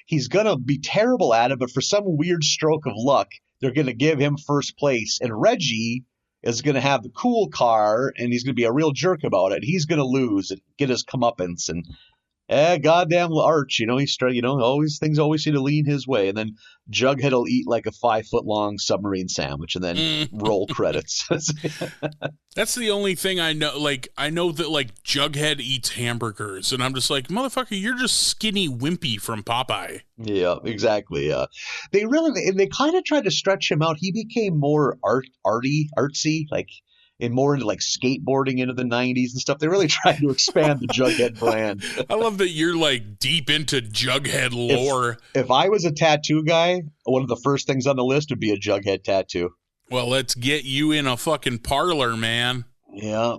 He's going to be terrible at it, but for some weird stroke of luck, they're going to give him first place. And Reggie is going to have the cool car, and he's going to be a real jerk about it. He's going to lose and get his comeuppance. And goddamn Arch, he's things always seem to lean his way. And then Jughead will eat like a 5-foot-long submarine sandwich and then roll credits. That's the only thing I know. Like, I know that, like, Jughead eats hamburgers, and I'm just like, motherfucker, you're just skinny wimpy from Popeye. Yeah, exactly. They kind of tried to stretch him out. He became more artsy, like, and more into like skateboarding into the 90s and stuff. They really tried to expand the Jughead brand. I love that you're like deep into Jughead lore. If I was a tattoo guy, one of the first things on the list would be a Jughead tattoo. Well, let's get you in a fucking parlor, man. Yeah.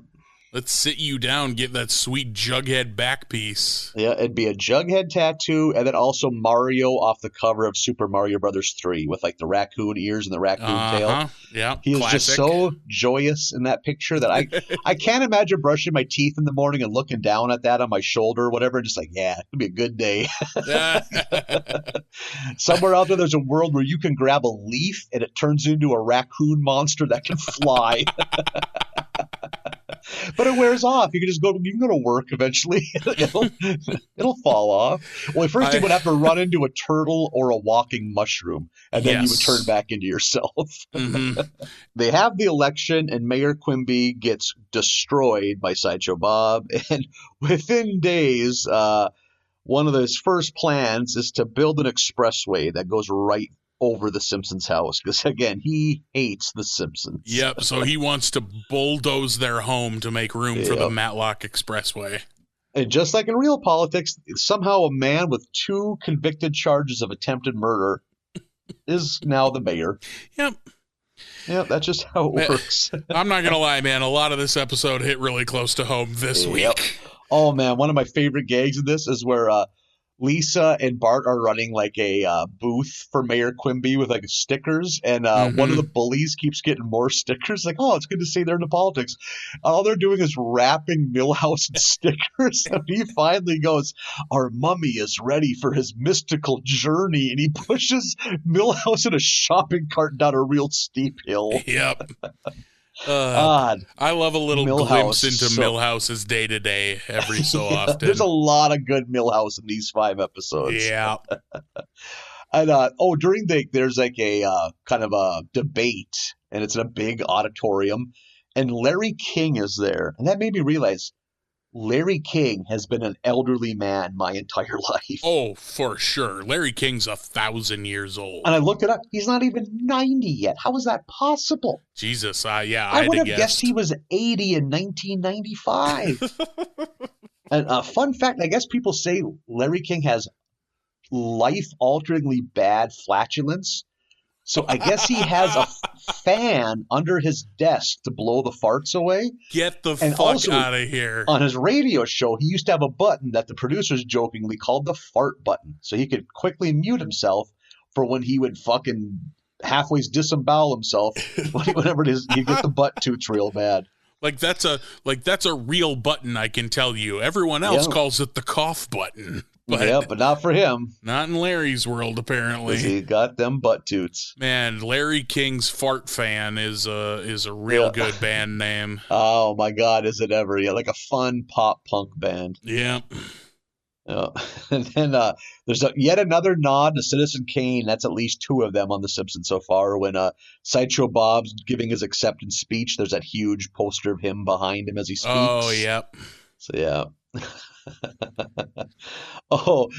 Let's sit you down, get that sweet Jughead back piece. Yeah, it'd be a Jughead tattoo, and then also Mario off the cover of Super Mario Brothers 3 with like the raccoon ears and the raccoon tail. Yeah, he is just so joyous in that picture that I can't imagine brushing my teeth in the morning and looking down at that on my shoulder or whatever, and just like, yeah, it'll be a good day. Somewhere out there, there's a world where you can grab a leaf and it turns into a raccoon monster that can fly. But it wears off. You can go to work eventually. it'll fall off. Well, first you would have to run into a turtle or a walking mushroom, and then you would turn back into yourself. They have the election, and Mayor Quimby gets destroyed by Sideshow Bob. And within days, one of his first plans is to build an expressway that goes right over the Simpsons' house, because again, he hates the Simpsons. Yep, so he wants to bulldoze their home to make room for the Matlock Expressway. And just like in real politics, somehow a man with 2 convicted charges of attempted murder is now the mayor. Yep. Yeah, that's just how it works. I'm not going to lie, man. A lot of this episode hit really close to home this week. Oh, man. One of my favorite gags of this is where Lisa and Bart are running like a booth for Mayor Quimby with like stickers, and one of the bullies keeps getting more stickers. Like, oh, it's good to see they're into politics. All they're doing is wrapping Milhouse in stickers, and he finally goes, "Our mummy is ready for his mystical journey," and he pushes Milhouse in a shopping cart down a real steep hill. Yep. I love a little glimpse into Milhouse's day-to-day every so often. There's a lot of good Milhouse in these 5 episodes. Yeah. And there's like a kind of a debate, and it's in a big auditorium, and Larry King is there, and that made me realize Larry King has been an elderly man my entire life. Oh, for sure. Larry King's 1,000 years old. And I looked it up. He's not even 90 yet. How is that possible? Jesus, yeah. I would have guessed he was 80 in 1995. And a fun fact, I guess people say Larry King has life-alteringly bad flatulence. So I guess he has a fan under his desk to blow the farts away. Get the fuck out of here. On his radio show, he used to have a button that the producers jokingly called the fart button. So he could quickly mute himself for when he would fucking halfway disembowel himself whenever it is you get the butt toots real bad. Like that's a real button, I can tell you. Everyone else calls it the cough button. But not for him. Not in Larry's world, apparently. He got them butt toots. Man, Larry King's Fart Fan is a real good band name. Oh my God, is it ever? Yeah, like a fun pop punk band. Yeah. And then there's yet another nod to Citizen Kane. That's at least 2 of them on The Simpsons so far. When Sideshow Bob's giving his acceptance speech, there's that huge poster of him behind him as he speaks. Oh, yep. So, yeah. Oh,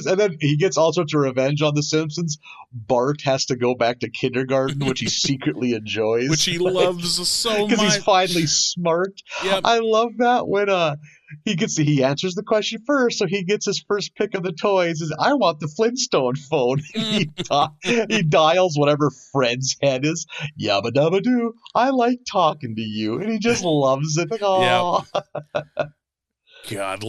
and then he gets all sorts of revenge on The Simpsons. Bart has to go back to kindergarten, which he secretly enjoys. Which he loves so much. Because he's finally smart. Yep. I love that when he answers the question first, so he gets his first pick of the toys. Is I want the Flintstone phone. he dials whatever Fred's head is. Yabba dabba doo. I like talking to you, and he just loves it. Like, oh. Yep. God,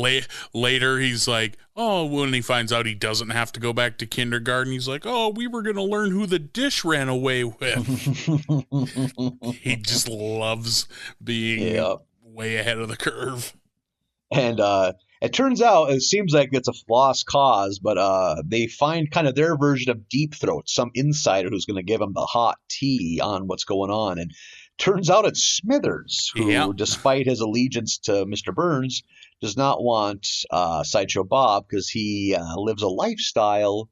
later he's like, oh, when he finds out he doesn't have to go back to kindergarten, he's like, oh, we were going to learn who the dish ran away with. He just loves being way ahead of the curve. And it turns out, it seems like it's a lost cause, but they find kind of their version of Deep Throat, some insider who's going to give them the hot tea on what's going on. And turns out it's Smithers, who, despite his allegiance to Mr. Burns, does not want Sideshow Bob because he lives a lifestyle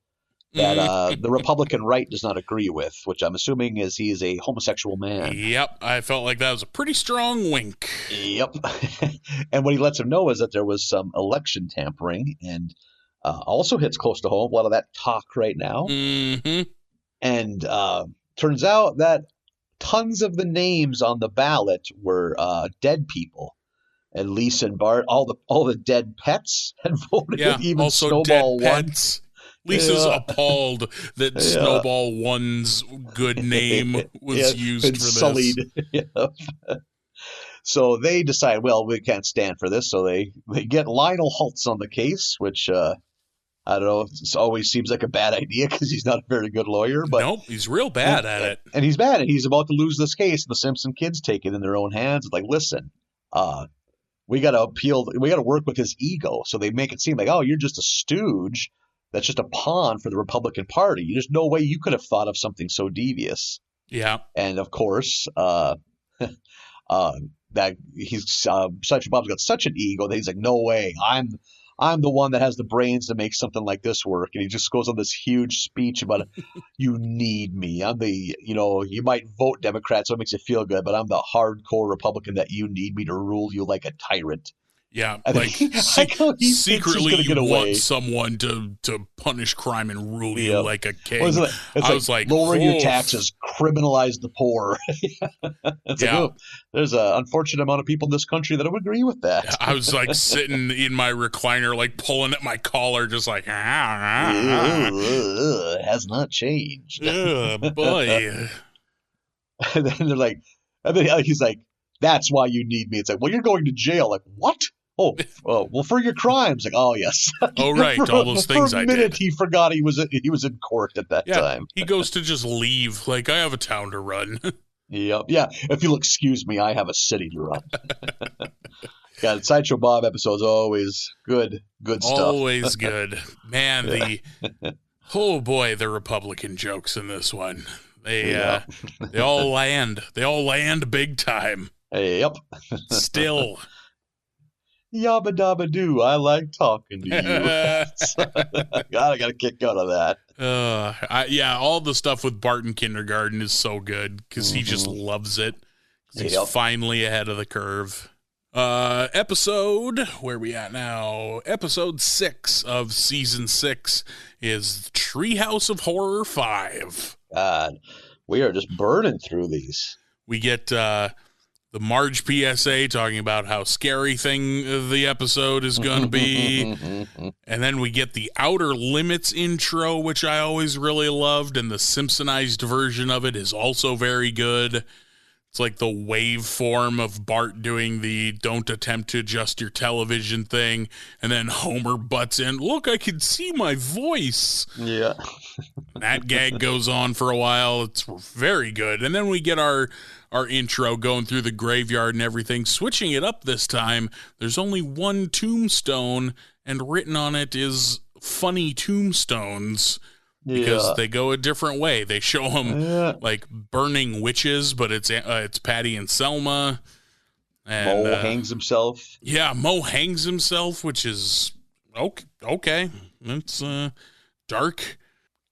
that the Republican right does not agree with, which I'm assuming is he is a homosexual man. Yep, I felt like that was a pretty strong wink. Yep. And what he lets him know is that there was some election tampering, and also hits close to home, a lot of that talk right now. Mm-hmm. And turns out that tons of the names on the ballot were dead people. And Lisa and Bart, all the dead pets had voted. Yeah, even also Snowball dead won. pets. Lisa's appalled that Snowball 1's good name was used for this. Sullied. So they decide, well, we can't stand for this. So they get Lionel Holtz on the case, which I don't know. It always seems like a bad idea because he's not a very good lawyer. But nope, he's real bad at it. And he's bad. And he's about to lose this case. And the Simpson kids take it in their own hands. It's like, listen, we got to appeal. We got to work with his ego. So they make it seem like, oh, you're just a stooge. That's just a pawn for the Republican Party. There's no way you could have thought of something so devious. Yeah. And of course, that Sideshow Bob's got such an ego that he's like, no way, I'm the one that has the brains to make something like this work. And he just goes on this huge speech about, you need me. I'm the, you might vote Democrat, so it makes you feel good, but I'm the hardcore Republican that you need me to rule you like a tyrant. Yeah, And like secretly you get want away. someone to punish crime and rule you like a king. It's I was like, lowering your taxes, criminalize the poor. It's like, oh, there's an unfortunate amount of people in this country that would agree with that. I was like sitting in my recliner, like pulling at my collar, just like, It has not changed. Boy. And then they're like, and then he's like, that's why you need me. It's like, well, you're going to jail. Like, what? Oh, well, for your crimes. Like, oh, yes. Oh, right. All those things I did. For a minute, he forgot he was in court at that time. He goes to just leave. Like, I have a town to run. Yep. Yeah. If you'll excuse me, I have a city to run. God, Sideshow Bob episode's always good stuff. Always good. Man, oh boy, the Republican jokes in this one. They all land. They all land big time. Yep. Still. Yabba dabba doo. I like talking to you. God, I got a kick out of that. All the stuff with Bart in kindergarten is so good because he just loves it. He's finally ahead of the curve. Episode, where we at now? Episode 6 of season 6 is Treehouse of Horror 5. God, we are just burning through these. We get the Marge PSA talking about how scary thing the episode is going to be. And then we get the Outer Limits intro, which I always really loved. And the Simpsonized version of it is also very good. It's like the waveform of Bart doing the don't attempt to adjust your television thing. And then Homer butts in, look, I can see my voice. Yeah. That gag goes on for a while. It's very good. And then we get our intro going through the graveyard and everything. Switching it up this time, there's only one tombstone, and written on it is funny tombstones. Because they go a different way. They show them like burning witches, but it's Patty and Selma. And, Moe hangs himself. Yeah, Moe hangs himself, which is okay. It's dark.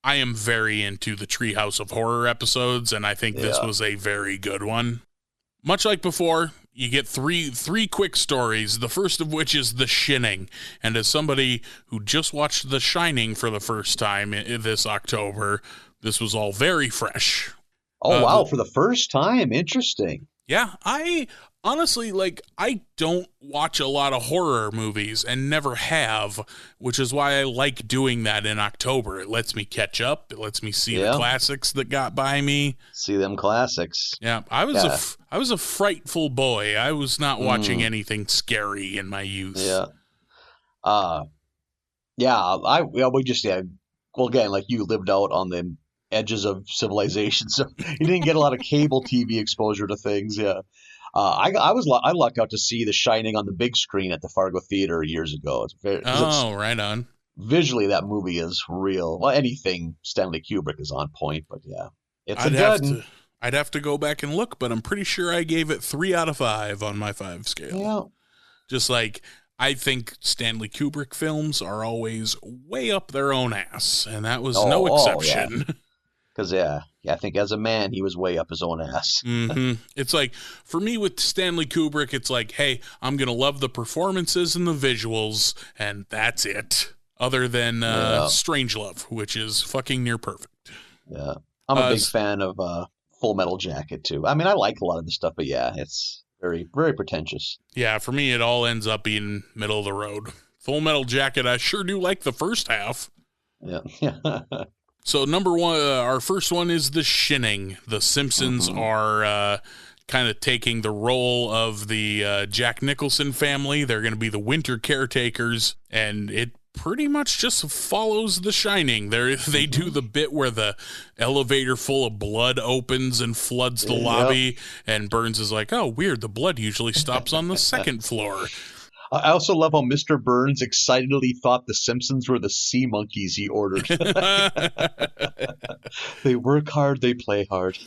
I am very into the Treehouse of Horror episodes, and I think this was a very good one. Much like before, you get three quick stories, the first of which is The Shining. And as somebody who just watched The Shining for the first time this October, this was all very fresh. Oh, wow, for the first time. Interesting. Yeah, I honestly, I don't watch a lot of horror movies and never have, which is why I like doing that in October. It lets me catch up. It lets me see the classics that got by me. See them classics. Yeah, I was a frightful boy. I was not watching anything scary in my youth. Yeah. Well, again, like you lived out on the edges of civilization, so you didn't get a lot of cable TV exposure to things. Yeah. I lucked out to see The Shining on the big screen at the Fargo Theater years ago. Right on. Visually, that movie is real. Well, anything Stanley Kubrick is on point, but yeah, I'd have to go back and look, but I'm pretty sure I gave it 3 out of 5 on my 5 scale. Yeah. Just like, I think Stanley Kubrick films are always way up their own ass, and that was no exception. Yeah. Because, I think as a man, he was way up his own ass. Mm-hmm. It's like, for me with Stanley Kubrick, it's like, hey, I'm going to love the performances and the visuals, and that's it. Other than Strangelove, which is fucking near perfect. Yeah. I'm a big fan of Full Metal Jacket, too. I mean, I like a lot of the stuff, but yeah, it's very, very pretentious. Yeah, for me, it all ends up being middle of the road. Full Metal Jacket, I sure do like the first half. Yeah. So number one, our first one is The Shining. The Simpsons are kind of taking the role of the Jack Nicholson family. They're going to be the winter caretakers, and it pretty much just follows The Shining. They do the bit where the elevator full of blood opens and floods the lobby, and Burns is like, oh, weird, the blood usually stops on the second floor. I also love how Mr. Burns excitedly thought the Simpsons were the sea monkeys he ordered. They work hard, they play hard.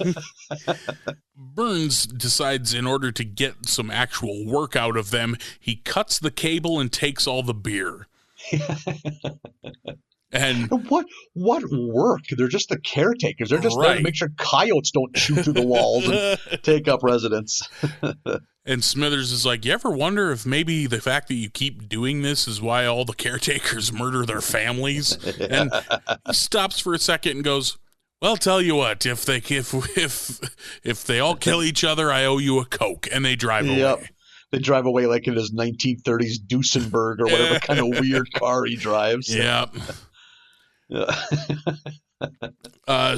Burns decides in order to get some actual work out of them, he cuts the cable and takes all the beer. And what work? They're just the caretakers. They're just there to make sure coyotes don't shoot through the walls and take up residence. And Smithers is like, you ever wonder if maybe the fact that you keep doing this is why all the caretakers murder their families? And he stops for a second and goes, well, tell you what, if they all kill each other, I owe you a Coke. And they drive away. They drive away like in his 1930s Duesenberg or whatever kind of weird car he drives. Yep.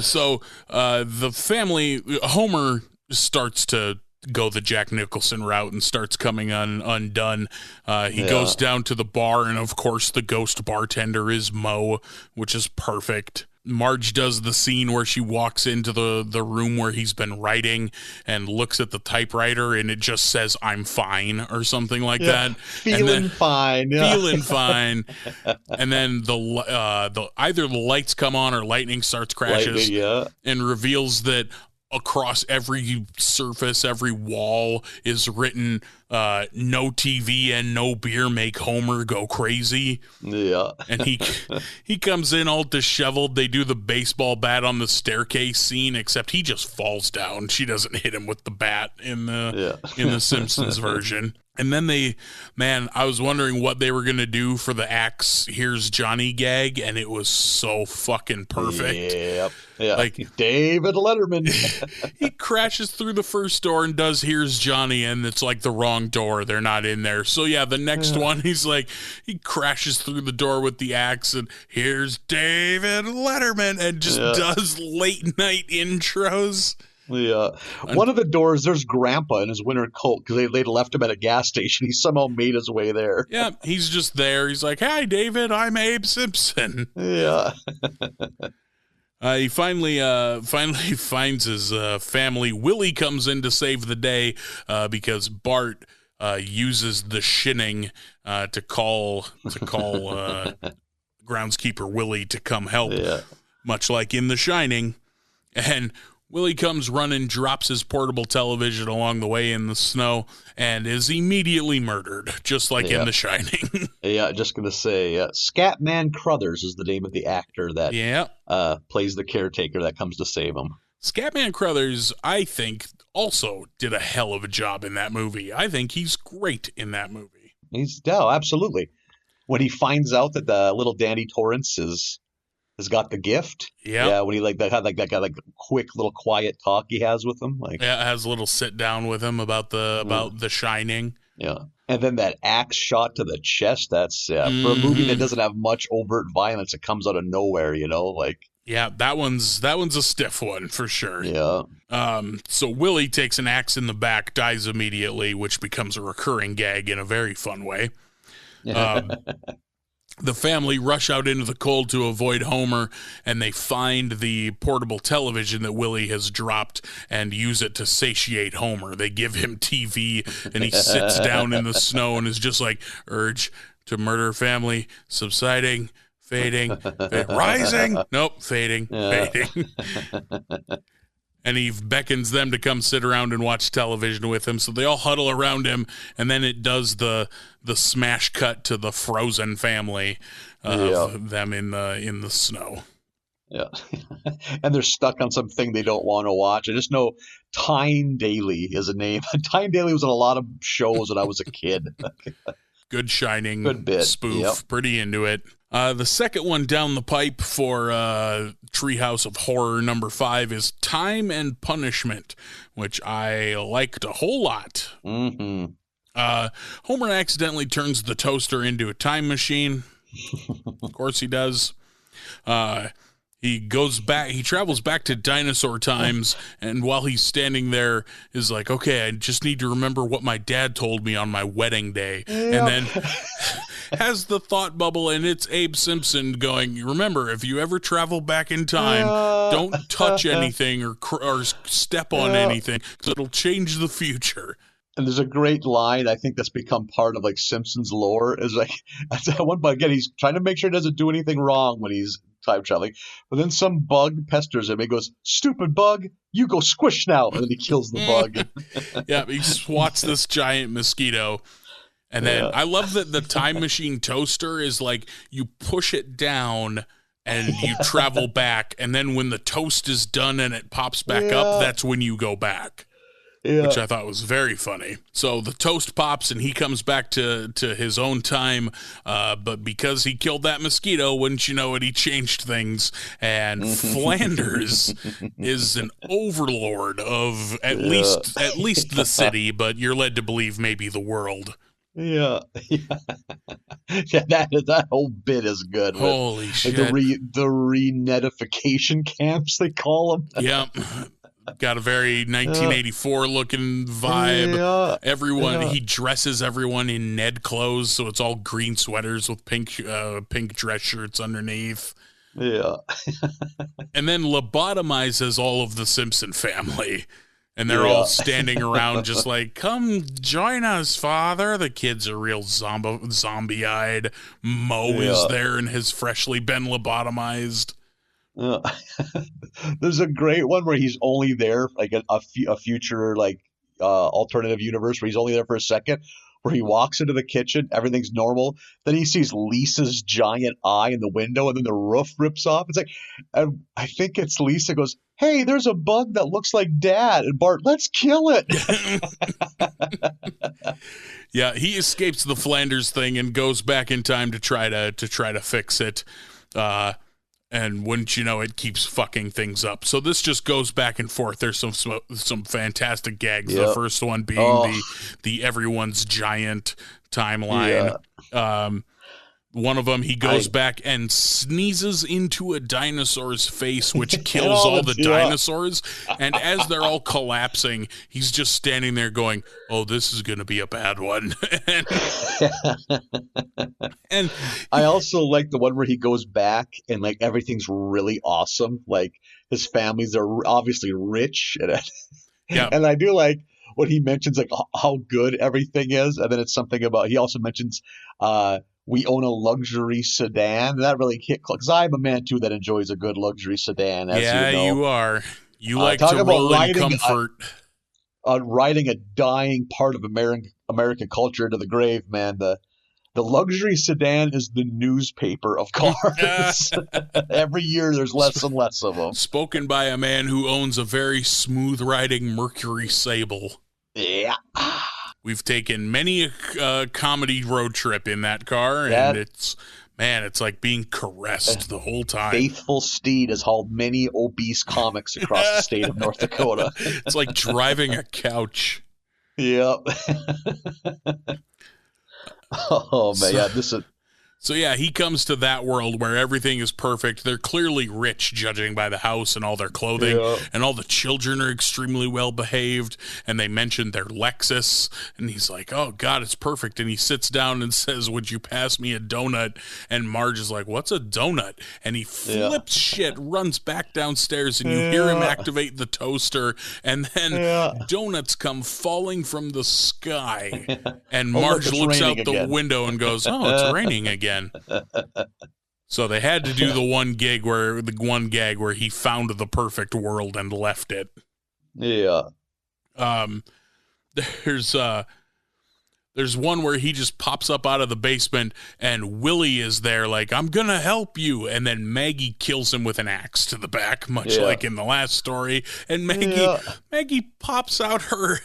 So the family, Homer starts to go the Jack Nicholson route and starts coming undone. He goes down to the bar, and of course the ghost bartender is Moe, which is perfect. Marge does the scene where she walks into the room where he's been writing and looks at the typewriter, and it just says, I'm fine, or something like that. Feeling fine. Yeah. Feeling fine. And then either the lights come on or lightning starts crashes and reveals that across every surface, every wall is written, no TV and no beer make Homer go crazy. Yeah. And he comes in all disheveled. They do the baseball bat on the staircase scene, except he just falls down. She doesn't hit him with the bat in the Simpsons version. And then I was wondering what they were going to do for the Axe Here's Johnny gag, and it was so fucking perfect. Yep. Yeah. Like David Letterman. He crashes through the first door and does Here's Johnny, and it's like the wrong door. They're not in there. So yeah, the next one, he crashes through the door with the axe, and here's David Letterman, and just does late night intros. Yeah. One of the doors, there's Grandpa in his winter coat because they'd left him at a gas station. He somehow made his way there. Yeah, he's just there. He's like, hi, David, I'm Abe Simpson. Yeah. He finally finds his family. Willie comes in to save the day because Bart uses the Shining to call groundskeeper Willie to come help, much like in The Shining. And Willie comes running, drops his portable television along the way in the snow, and is immediately murdered, just like in The Shining. Yeah, just going to say, Scatman Crothers is the name of the actor that plays the caretaker that comes to save him. Scatman Crothers, I think, also did a hell of a job in that movie. I think he's great in that movie. Absolutely. When he finds out that the little Danny Torrance has got the gift. Yep. Yeah, when he like that quick little quiet talk he has with him, like has a little sit down with him about the Shining. Yeah, and then that axe shot to the chest. That's for a movie that doesn't have much overt violence. It comes out of nowhere, like. Yeah, that one's a stiff one for sure. Yeah. So Willie takes an axe in the back, dies immediately, which becomes a recurring gag in a very fun way. The family rush out into the cold to avoid Homer, and they find the portable television that Willie has dropped and use it to satiate Homer. They give him TV, and he sits down in the snow and is just like, urge to murder family, subsiding, fading, rising, nope, fading, fading. And he beckons them to come sit around and watch television with him. So they all huddle around him, and then it does the smash cut to the frozen family of them in the snow. Yeah. And they're stuck on something they don't want to watch. I just know Tyne Daly is a name. Tyne Daly was in a lot of shows when I was a kid. Good Shining Good bit. spoof. Yep. Pretty into it. The second one down the pipe for Treehouse of Horror number 5 is Time and Punishment, which I liked a whole lot. Mm-hmm. Homer accidentally turns the toaster into a time machine. Of course he does. He travels back to dinosaur times, and while he's standing there is like, okay, I just need to remember what my dad told me on my wedding day. Yep. And then has the thought bubble, and it's Abe Simpson going, remember, if you ever travel back in time, don't touch anything or step on anything, because it'll change the future. And there's a great line, I think that's become part of like Simpsons lore, is like, at one point, again, he's trying to make sure he doesn't do anything wrong when he's time traveling, but then some bug pesters him. He goes, stupid bug, you go squish now, and then he kills the bug. Yeah, he swats this giant mosquito. And then I love that the time machine toaster is like, you push it down and you travel back, and then when the toast is done and it pops back up, that's when you go back. Yeah. Which I thought was very funny. So the toast pops and he comes back to his own time, but because he killed that mosquito, wouldn't you know it, he changed things. And Flanders is an overlord of at least the city, but you're led to believe maybe the world. Yeah, that whole bit is good. Holy shit! Like the re-netification camps, they call them. Yep. Got a very 1984 looking vibe. Everyone, he dresses everyone in Ned clothes, so it's all green sweaters with pink dress shirts underneath. Yeah. And then lobotomizes all of the Simpson family. And they're all standing around just like, come join us, Father. The kids are real zombie-eyed. Mo is there and has freshly been lobotomized. There's a great one where he's only there, like a future like alternative universe where he's only there for a second, where he walks into the kitchen, everything's normal, then he sees Lisa's giant eye in the window, and then the roof rips off. It's like, and I think it's Lisa goes, hey, there's a bug that looks like Dad, and Bart, let's kill it. Yeah, he escapes the Flanders thing and goes back in time to try to fix it. And wouldn't you know, it keeps fucking things up. So this just goes back and forth. There's some fantastic gags. Yep. The first one being the everyone's giant timeline. Yeah. One of them, he goes back and sneezes into a dinosaur's face, which kills all the dinosaurs. And as they're all collapsing, he's just standing there going, oh, this is going to be a bad one. and I also like the one where he goes back and like everything's really awesome. Like his families are obviously rich. And I do like when he mentions like how good everything is. And then it's something about, he also mentions, we own a luxury sedan. That really hit, because I'm a man too that enjoys a good luxury sedan. As you know. You are. You like to roll in comfort. Riding a dying part of American culture into the grave, man. The luxury sedan is the newspaper of cars. Every year there's less and less of them. Spoken by a man who owns a very smooth-riding Mercury Sable. Yeah. We've taken many a comedy road trip in that car, and it's like being caressed the whole time. Faithful Steed has hauled many obese comics across the state of North Dakota. It's like driving a couch. Yep. Oh, man. Yeah, this is... So, yeah, he comes to that world where everything is perfect. They're clearly rich, judging by the house and all their clothing, and all the children are extremely well behaved, and they mention their Lexus, and he's like, oh, God, it's perfect, and he sits down and says, would you pass me a donut? And Marge is like, what's a donut? And he flips shit, runs back downstairs, and you hear him activate the toaster, and then donuts come falling from the sky, and Marge looks out the window and goes, oh, it's raining again. So they had to do the one gag where he found the perfect world and left it. Yeah. There's one where he just pops up out of the basement and Willie is there like, I'm gonna help you, and then Maggie kills him with an axe to the back, much like in the last story, and Maggie pops out her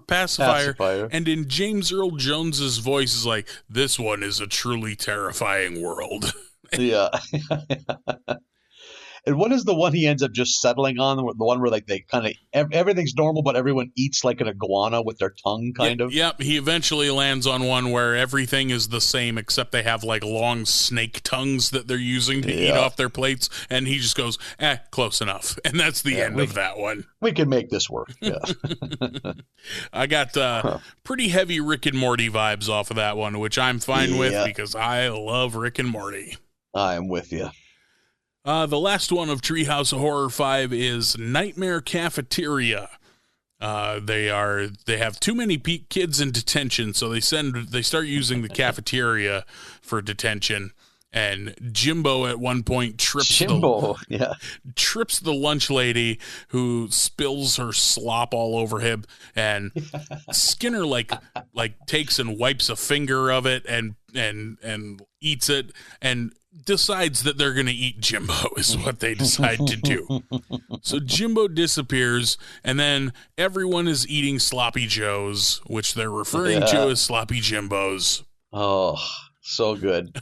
pacifier, and in James Earl Jones's voice is like, this one is a truly terrifying world. Yeah. And what is the one he ends up just settling on? The one where like they kind of everything's normal, but everyone eats like an iguana with their tongue, kind of. Yep. He eventually lands on one where everything is the same, except they have like long snake tongues that they're using to eat off their plates, and he just goes, close enough, and that's the end of that one. We can make this work. Yeah. I got pretty heavy Rick and Morty vibes off of that one, which I'm fine with because I love Rick and Morty. I'm with you. The last one of Treehouse of Horror 5 is Nightmare Cafeteria. They have too many kids in detention, so they start using the cafeteria for detention. And Jimbo at one point trips the lunch lady, who spills her slop all over him, and Skinner like takes and wipes a finger of it and eats it and decides that they're going to eat Jimbo is what they decide to do. So Jimbo disappears, and then everyone is eating Sloppy Joes, which they're referring to as Sloppy Jimbos. Oh, so good.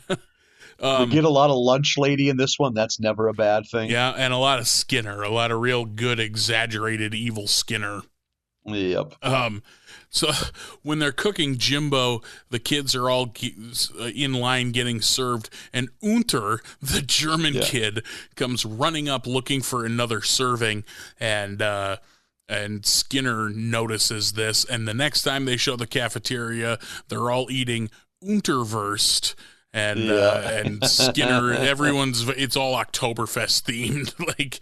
We get a lot of lunch lady in this one. That's never a bad thing. Yeah, and a lot of Skinner, a lot of real good, exaggerated, evil Skinner. Yep. So when they're cooking Jimbo, the kids are all in line getting served, and Unter, the German kid, comes running up looking for another serving, and Skinner notices this, and the next time they show the cafeteria, they're all eating Unterwurst. And Skinner, it's all Oktoberfest themed. Like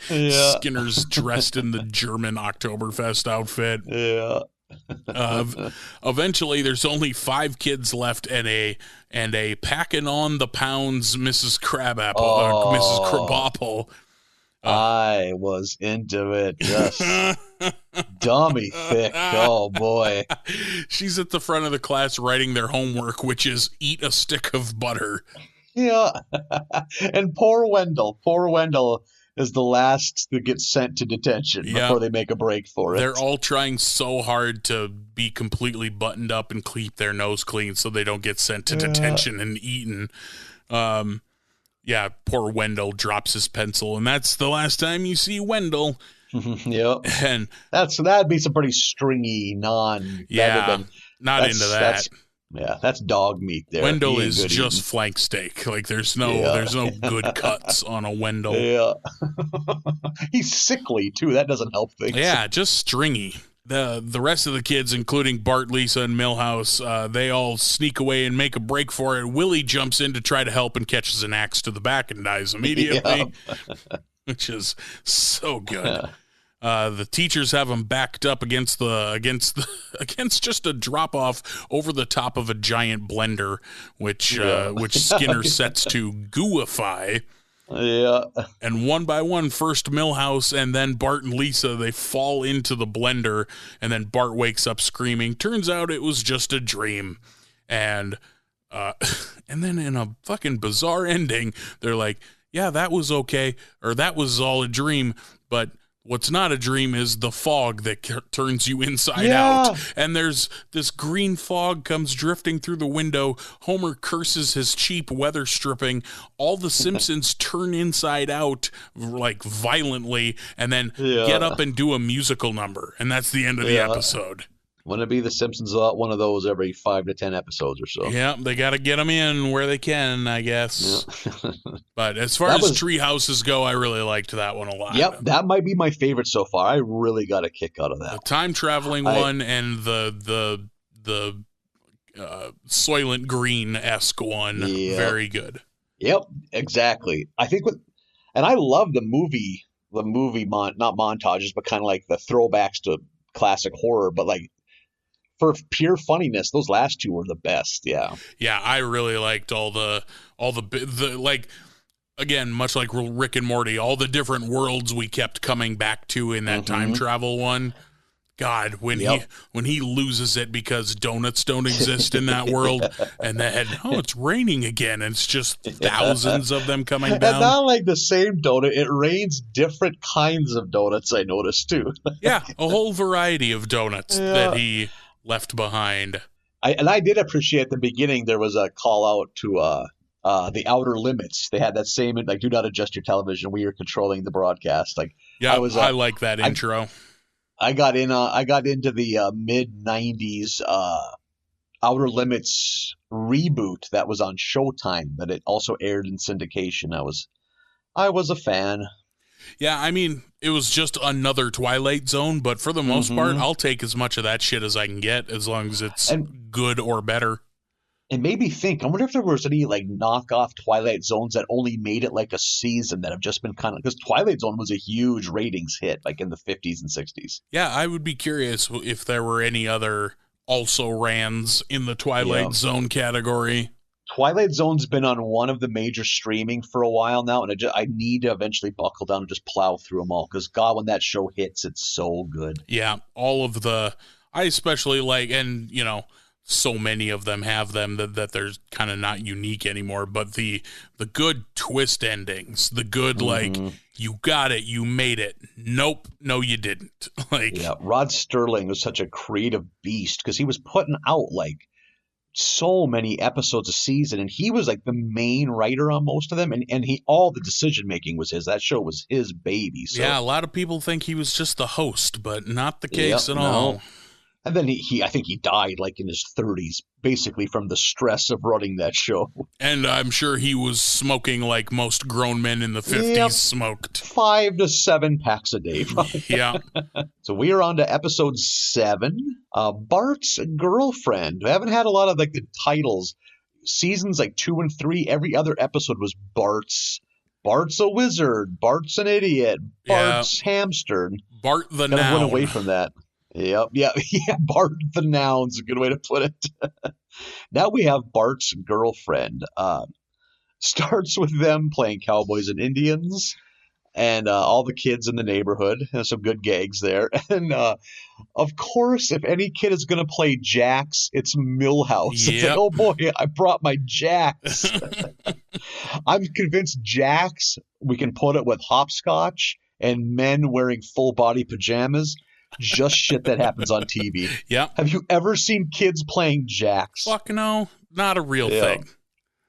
Skinner's dressed in the German Oktoberfest outfit. Yeah. Eventually, there's only 5 kids left, and a packing on the pounds Mrs. Crabapple, or Mrs. Crabapple. I was into it. Yes. Dummy thick. Oh, boy. She's at the front of the class writing their homework, which is eat a stick of butter. Yeah. And poor Wendell. Poor Wendell is the last that gets sent to detention before they make a break for it. They're all trying so hard to be completely buttoned up and keep their nose clean so they don't get sent to detention and eaten. Poor Wendell drops his pencil, and that's the last time you see Wendell. Yep. And that'd be some pretty stringy not into that. That's dog meat there. Wendell is just eating flank steak. Like there's no good cuts on a Wendell. Yeah. He's sickly too. That doesn't help things. Yeah, just stringy. The rest of the kids, including Bart, Lisa, and Milhouse, they all sneak away and make a break for it. Willie jumps in to try to help and catches an axe to the back and dies immediately, which is so good. The teachers have him backed up against just a drop off over the top of a giant blender, which Skinner sets to gooify. Yeah. And one by one, first Milhouse and then Bart and Lisa, they fall into the blender, and then Bart wakes up screaming. Turns out it was just a dream. And Uh, and then in a fucking bizarre ending, they're like, yeah, that was okay, or that was all a dream, but what's not a dream is the fog that turns you inside out. And there's this green fog comes drifting through the window. Homer curses his cheap weather stripping. All the Simpsons turn inside out like violently and then get up and do a musical number. And that's the end of the episode. Wouldn't it be the Simpsons one of those every 5 to 10 episodes or so? Yeah, they got to get them in where they can, I guess. Yeah. But as far as tree houses go, I really liked that one a lot. Yep, that might be my favorite so far. I really got a kick out of that. The time traveling one and the Soylent Green-esque one, very good. Yep, exactly. I think and I love the movie not montages, but kind of like the throwbacks to classic horror, but like, for pure funniness, those last two were the best. Yeah. Yeah, I really liked all the like, again, much like Rick and Morty, all the different worlds we kept coming back to in that time travel one. God, when he loses it because donuts don't exist in that world, and then it's raining again, and it's just thousands of them coming down. And not like the same donut; it rains different kinds of donuts. I noticed too. Yeah, a whole variety of donuts that he left behind. I did appreciate at the beginning there was a call out to the Outer Limits. They had that same like, do not adjust your television. We are controlling the broadcast. Like, yeah, I like that intro. I got into the mid '90s Outer Limits reboot that was on Showtime, that it also aired in syndication. I was a fan. Yeah, I mean, it was just another Twilight Zone, but for the most part, I'll take as much of that shit as I can get, as long as it's good or better. It made me think, I wonder if there was any like knockoff Twilight Zones that only made it like a season that have just been kind of, because Twilight Zone was a huge ratings hit like in the 50s and 60s. Yeah, I would be curious if there were any other also rans in the Twilight Zone category. Twilight Zone's been on one of the major streaming for a while now, and I need to eventually buckle down and just plow through them all, because God, when that show hits, it's so good. Yeah, all of I especially like, and you know, so many of them have them that they're kind of not unique anymore, but the good twist endings, the good like, you got it, you made it, nope, no you didn't. Like, yeah, Rod Serling was such a creative beast, because he was putting out like so many episodes a season, and he was like the main writer on most of them, and he, all the decision making was his. That show was his baby. So. Yeah, a lot of people think he was just the host, but not the case at all. And then I think he died like in his 30s, basically from the stress of running that show. And I'm sure he was smoking like most grown men in the 50s smoked. 5 to 7 packs a day. Yeah. So we are on to episode 7, Bart's Girlfriend. We haven't had a lot of like the titles. Seasons like 2 and 3, every other episode was Bart's a wizard, Bart's an idiot, Bart's hamster. Bart the Noun. Noun. Went away from that. Yep. Yeah. Bart the Noun's a good way to put it. Now we have Bart's Girlfriend. Starts with them playing cowboys and Indians, and all the kids in the neighborhood. There's some good gags there. And of course, if any kid is going to play Jax, it's Milhouse. Yep. It's like, oh boy, I brought my Jax. I'm convinced Jax, we can put it with hopscotch and men wearing full body pajamas. Just shit that happens on TV. Yeah. Have you ever seen kids playing Jax? Fuck no, not a real thing.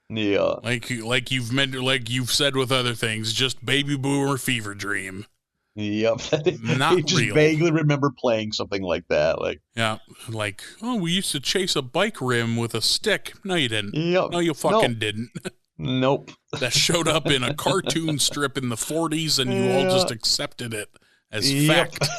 Yeah. Like you've said with other things, just baby boomer fever dream. Yep. Not I just real. vaguely remember playing something like that. Like, yeah, like, oh, we used to chase a bike rim with a stick. No, you didn't. Yep. No, you fucking didn't. Nope. That showed up in a cartoon strip in the 40s, and you all just accepted it as fact.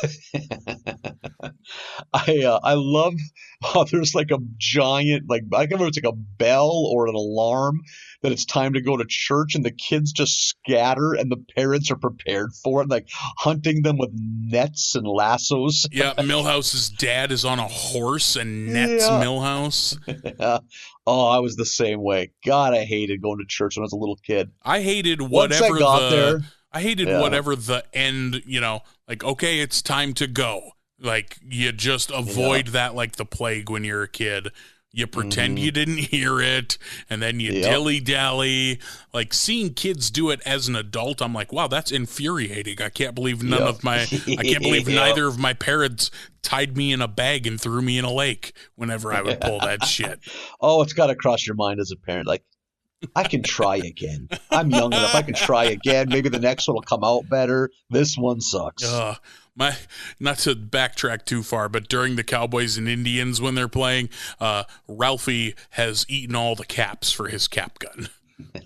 I love how there's like a giant, like, I can't remember if it's like a bell or an alarm that it's time to go to church, and the kids just scatter and the parents are prepared for it, like hunting them with nets and lassos. Yeah, Milhouse's dad is on a horse and nets Milhouse. Oh, I was the same way. God, I hated going to church when I was a little kid. I hated Once whatever I got there, I hated whatever the end, you know, like, okay, it's time to go. Like, you just avoid that like the plague when you're a kid. You pretend you didn't hear it, and then you dilly-dally. Like, seeing kids do it as an adult, I'm like, wow, that's infuriating. I can't believe I can't believe neither of my parents tied me in a bag and threw me in a lake whenever I would pull that shit. Oh, it's got to cross your mind as a parent. Like, I can try again. I'm young enough. I can try again. Maybe the next one will come out better. This one sucks. Not to backtrack too far, but during the Cowboys and Indians when they're playing, Ralphie has eaten all the caps for his cap gun.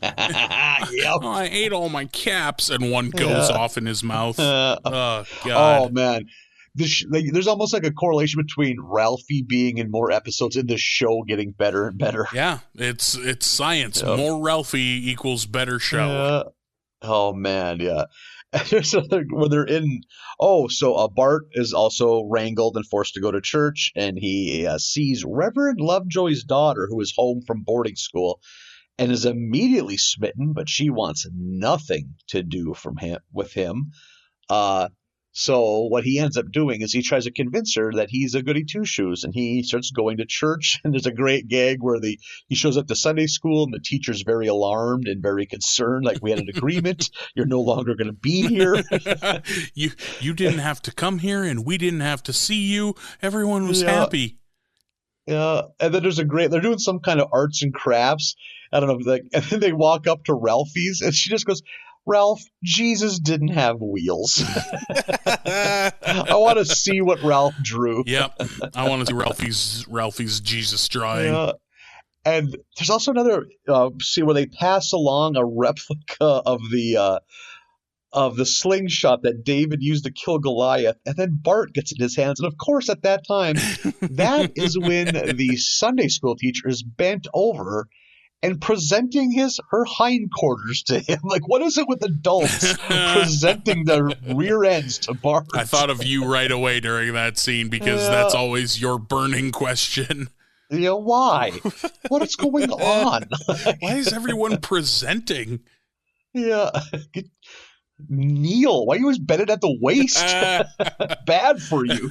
Oh, I ate all my caps, and one goes off in his mouth. Oh, God. Oh, man. There's almost like a correlation between Ralphie being in more episodes and the show getting better and better. Yeah, it's science. More Ralphie equals better show. Oh, man, yeah. There's where they're in. Oh, so Bart is also wrangled and forced to go to church, and he sees Reverend Lovejoy's daughter, who is home from boarding school, and is immediately smitten, but she wants nothing to do with him. So what he ends up doing is he tries to convince her that he's a goody two-shoes, and he starts going to church. And there's a great gag where he shows up to Sunday school, and the teacher's very alarmed and very concerned, like, we had an agreement. You're no longer going to be here. You didn't have to come here, and we didn't have to see you. Everyone was happy. Yeah, and then they're doing some kind of arts and crafts. I don't know, and then they walk up to Ralphie's, and she just goes, Ralph, Jesus didn't have wheels. I want to see what Ralph drew. Yep, I want to see Ralphie's Jesus drawing. Yeah. And there's also another scene where they pass along a replica of the slingshot that David used to kill Goliath, and then Bart gets it in his hands. And of course, at that time, that is when the Sunday school teacher is bent over and presenting her hindquarters to him. Like, what is it with adults presenting their rear ends to Bart? I thought of you right away during that scene because that's always your burning question. Yeah, why? What is going on? Why is everyone presenting? Yeah. Kneel. Why are you always bending at the waist? Bad for you.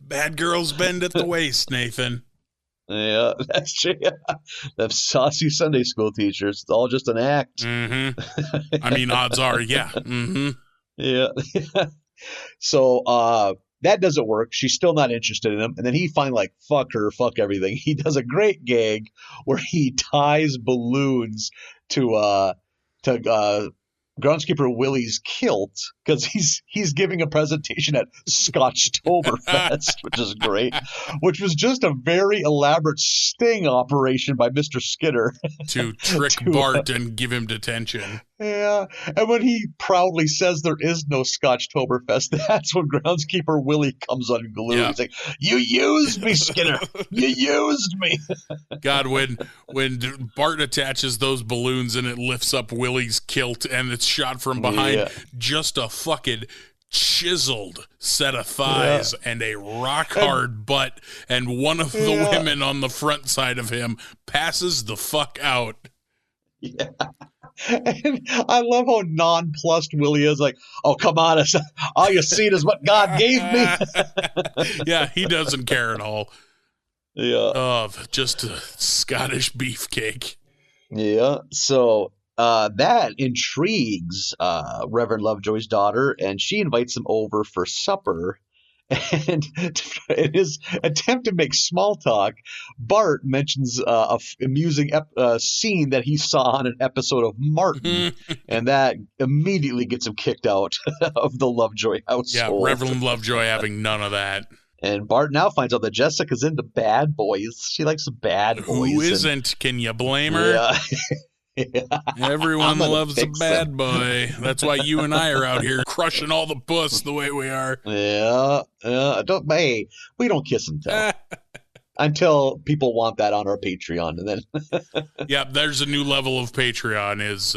Bad girls bend at the waist, Nathan. Yeah, that's true. The saucy Sunday school teachers. It's all just an act. Mm-hmm. I mean, odds are, yeah. Mm-hmm. Yeah. So that doesn't work. She's still not interested in him. And then he finally, like, fuck her, fuck everything. He does a great gag where he ties balloons to groundskeeper Willie's kilt because he's giving a presentation at Scotchtoberfest, which is great, which was just a very elaborate sting operation by Mr. Skinner to trick Bart and give him detention. Yeah, and when he proudly says there is no Scotchtoberfest, that's when groundskeeper Willie comes unglued. Yeah. He's like, "You used me, Skinner. You used me." God, when Bart attaches those balloons and it lifts up Willie's kilt and it's shot from behind, just a fucking chiseled set of thighs and a rock hard butt, and one of the women on the front side of him passes the fuck out. Yeah. And I love how nonplussed Willie is. Like, oh, come on. All you see is what God gave me. Yeah, he doesn't care at all. Yeah. Just a Scottish beefcake. Yeah. So that intrigues Reverend Lovejoy's daughter, and she invites him over for supper. And in his attempt to make small talk, Bart mentions a amusing scene that he saw on an episode of Martin, and that immediately gets him kicked out of the Lovejoy household. Yeah, Reverend Lovejoy having none of that. And Bart now finds out that Jessica's into bad boys. She likes bad boys. Who isn't? Can you blame her? Yeah. Yeah. Everyone loves a bad boy. That's why you and I are out here crushing all the puss the way we are. Yeah. We don't kiss and tell. Until people want that on our Patreon. And then yeah, there's a new level of Patreon is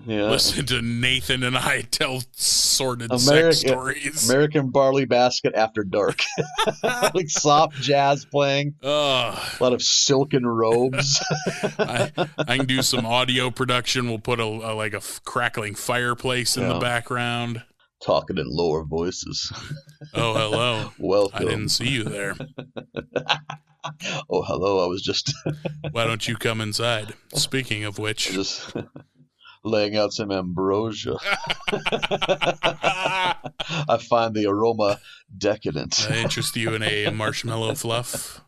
listen to Nathan and I tell sordid sex stories. American Barley Basket After Dark. Like soft jazz playing. A lot of silken robes. I can do some audio production. We'll put a crackling fireplace in the background. Talking in lower voices. Oh, hello. Welcome. I didn't see you there. Oh, hello. I was just Why don't you come inside? Speaking of which. just laying out some ambrosia. I find the aroma decadent. Interest you in a marshmallow fluff?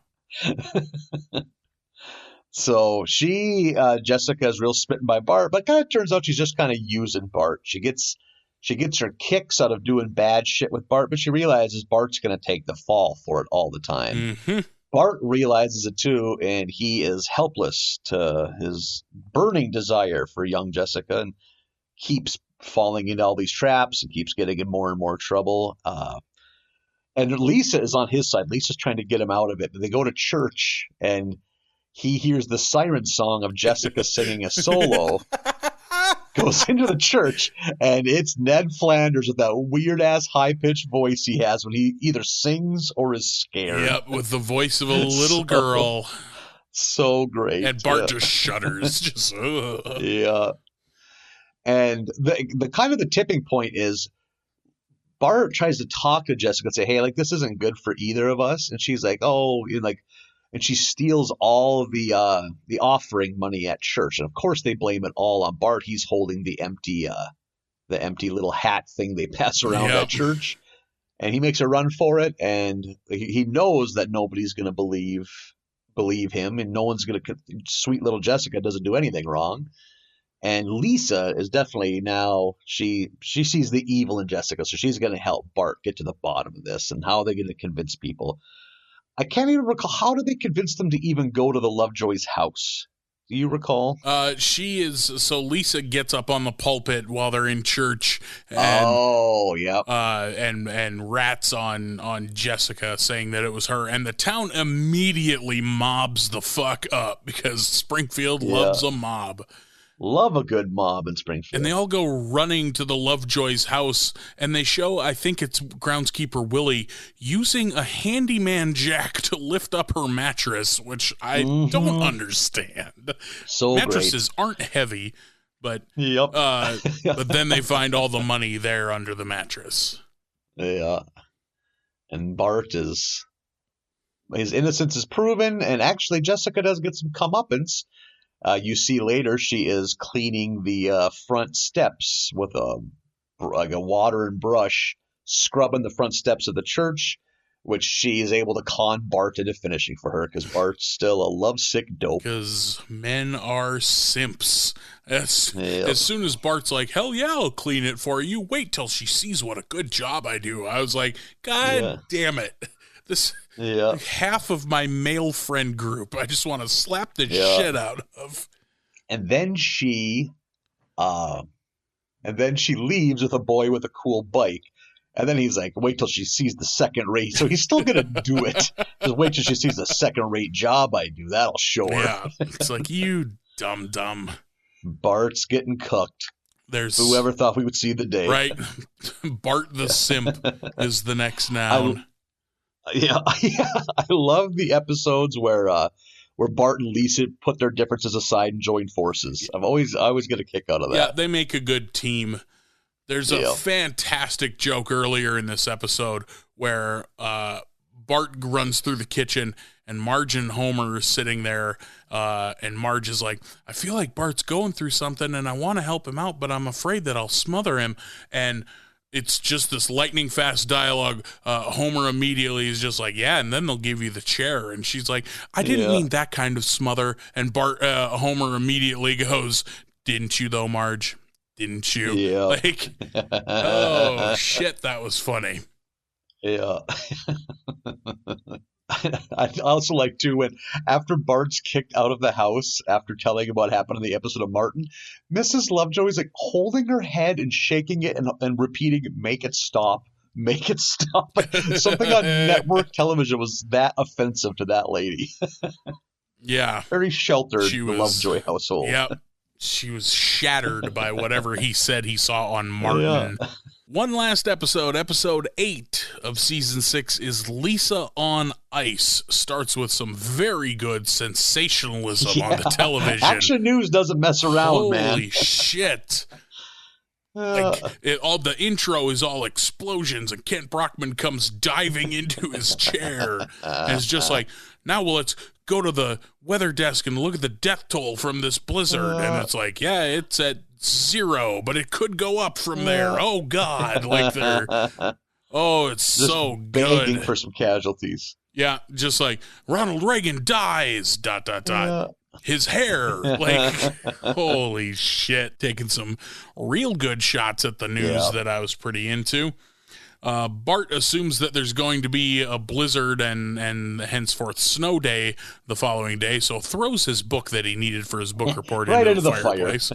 So Jessica is real smitten by Bart, but kind of turns out she's just kind of using Bart. She gets her kicks out of doing bad shit with Bart, but she realizes Bart's going to take the fall for it all the time. Mm-hmm. Bart realizes it too, and he is helpless to his burning desire for young Jessica and keeps falling into all these traps and keeps getting in more and more trouble. And Lisa is on his side. Lisa's trying to get him out of it. They go to church, and he hears the siren song of Jessica singing a solo, goes into the church, and it's Ned Flanders with that weird-ass high-pitched voice he has when he either sings or is scared. Yep, with the voice of a little girl. So great. And Bart just shudders. Just, ugh. Yeah. And the kind of the tipping point is Bart tries to talk to Jessica and say, hey, like, this isn't good for either of us. And she's like, oh, and she steals all the offering money at church. And of course they blame it all on Bart. He's holding the empty little hat thing they pass around at church. And he makes a run for it. And he knows that nobody's going to believe him. And no one's going to, sweet little Jessica doesn't do anything wrong. And Lisa is definitely now, she sees the evil in Jessica. So she's going to help Bart get to the bottom of this. And how are they going to convince people? I can't even recall. How did they convince them to even go to the Lovejoy's house? Do you recall? So Lisa gets up on the pulpit while they're in church. And, and rats on Jessica, saying that it was her. And the town immediately mobs the fuck up because Springfield loves a mob. Love a good mob in Springfield. And they all go running to the Lovejoy's house, and they show, I think it's groundskeeper Willie, using a handyman jack to lift up her mattress, which I don't understand. So Mattresses aren't heavy, but but then they find all the money there under the mattress. Yeah. And Bart his innocence is proven, and actually Jessica does get some comeuppance. You see later she is cleaning the front steps with a water and brush, scrubbing the front steps of the church, which she is able to con Bart into finishing for her because Bart's still a lovesick dope. Because men are simps. As soon as Bart's like, hell yeah, I'll clean it for you. Wait till she sees what a good job I do. I was like, God damn it. This half of my male friend group, I just want to slap the shit out of. And then she leaves with a boy with a cool bike. And then he's like, wait till she sees the second rate. So he's still going to do it. Just wait till she sees the second rate job I do. That'll show her. Yeah. It's like, you dumb. Bart's getting cooked. Whoever thought we would see the day. Right. Bart the simp is the next noun. I love the episodes where Bart and Lisa put their differences aside and join forces. I always get a kick out of that. Yeah, they make a good team. There's a fantastic joke earlier in this episode where Bart runs through the kitchen and Marge and Homer are sitting there, and Marge is like, I feel like Bart's going through something and I want to help him out, but I'm afraid that I'll smother him. And it's just this lightning fast dialogue. Homer immediately is just like, yeah, and then they'll give you the chair. And she's like, I didn't mean that kind of smother. And Homer immediately goes, didn't you though, Marge? Didn't you? Yeah. Like, oh, shit, that was funny. Yeah. I also like, too, when after Bart's kicked out of the house after telling him what happened in the episode of Martin, Mrs. Lovejoy is like holding her head and shaking it and repeating, make it stop. Make it stop. Something on network television was that offensive to that lady. Yeah. Very sheltered, the Lovejoy household. Yeah. She was shattered by whatever he said he saw on Martin. Yeah. One last episode 8 of season 6 is Lisa on Ice. Starts with some very good sensationalism on the television. Action News doesn't mess around, man. Holy shit. All the intro is all explosions, and Kent Brockman comes diving into his chair, and it's just like, now let's go to the weather desk and look at the death toll from this blizzard, and it's like, yeah, it's at 0, but it could go up from there. Oh God, like it's just so begging good for some casualties. Yeah, just like Ronald Reagan dies. ... His hair, like, holy shit, taking some real good shots at the news that I was pretty into. Bart assumes that there's going to be a blizzard and henceforth snow day the following day, so throws his book that he needed for his book report right into the fireplace.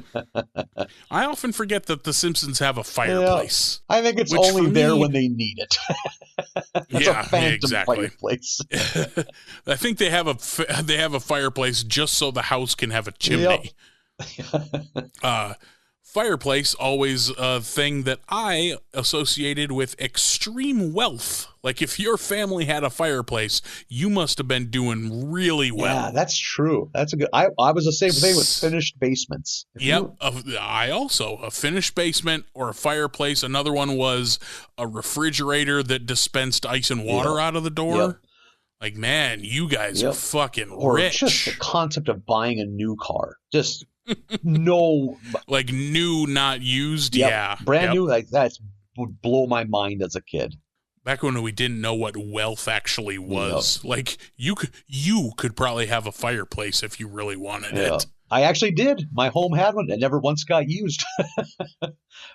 I often forget that The Simpsons have a fireplace. I think it's only there when they need it. It's a phantom fireplace. I think they have a fireplace just so the house can have a chimney. Fireplace, always a thing that I associated with extreme wealth. Like, if your family had a fireplace, you must have been doing really well. Yeah, that's true. That's a good. I was the same thing with finished basements. I also a finished basement or a fireplace. Another one was a refrigerator that dispensed ice and water out of the door. Yep. Like, man, you guys are fucking rich. Or just the concept of buying a new car. Just no. Like new, not used? Yeah. Brand new, like that would blow my mind as a kid. Back when we didn't know what wealth actually was. Like, you could probably have a fireplace if you really wanted it. I actually did. My home had one. It never once got used.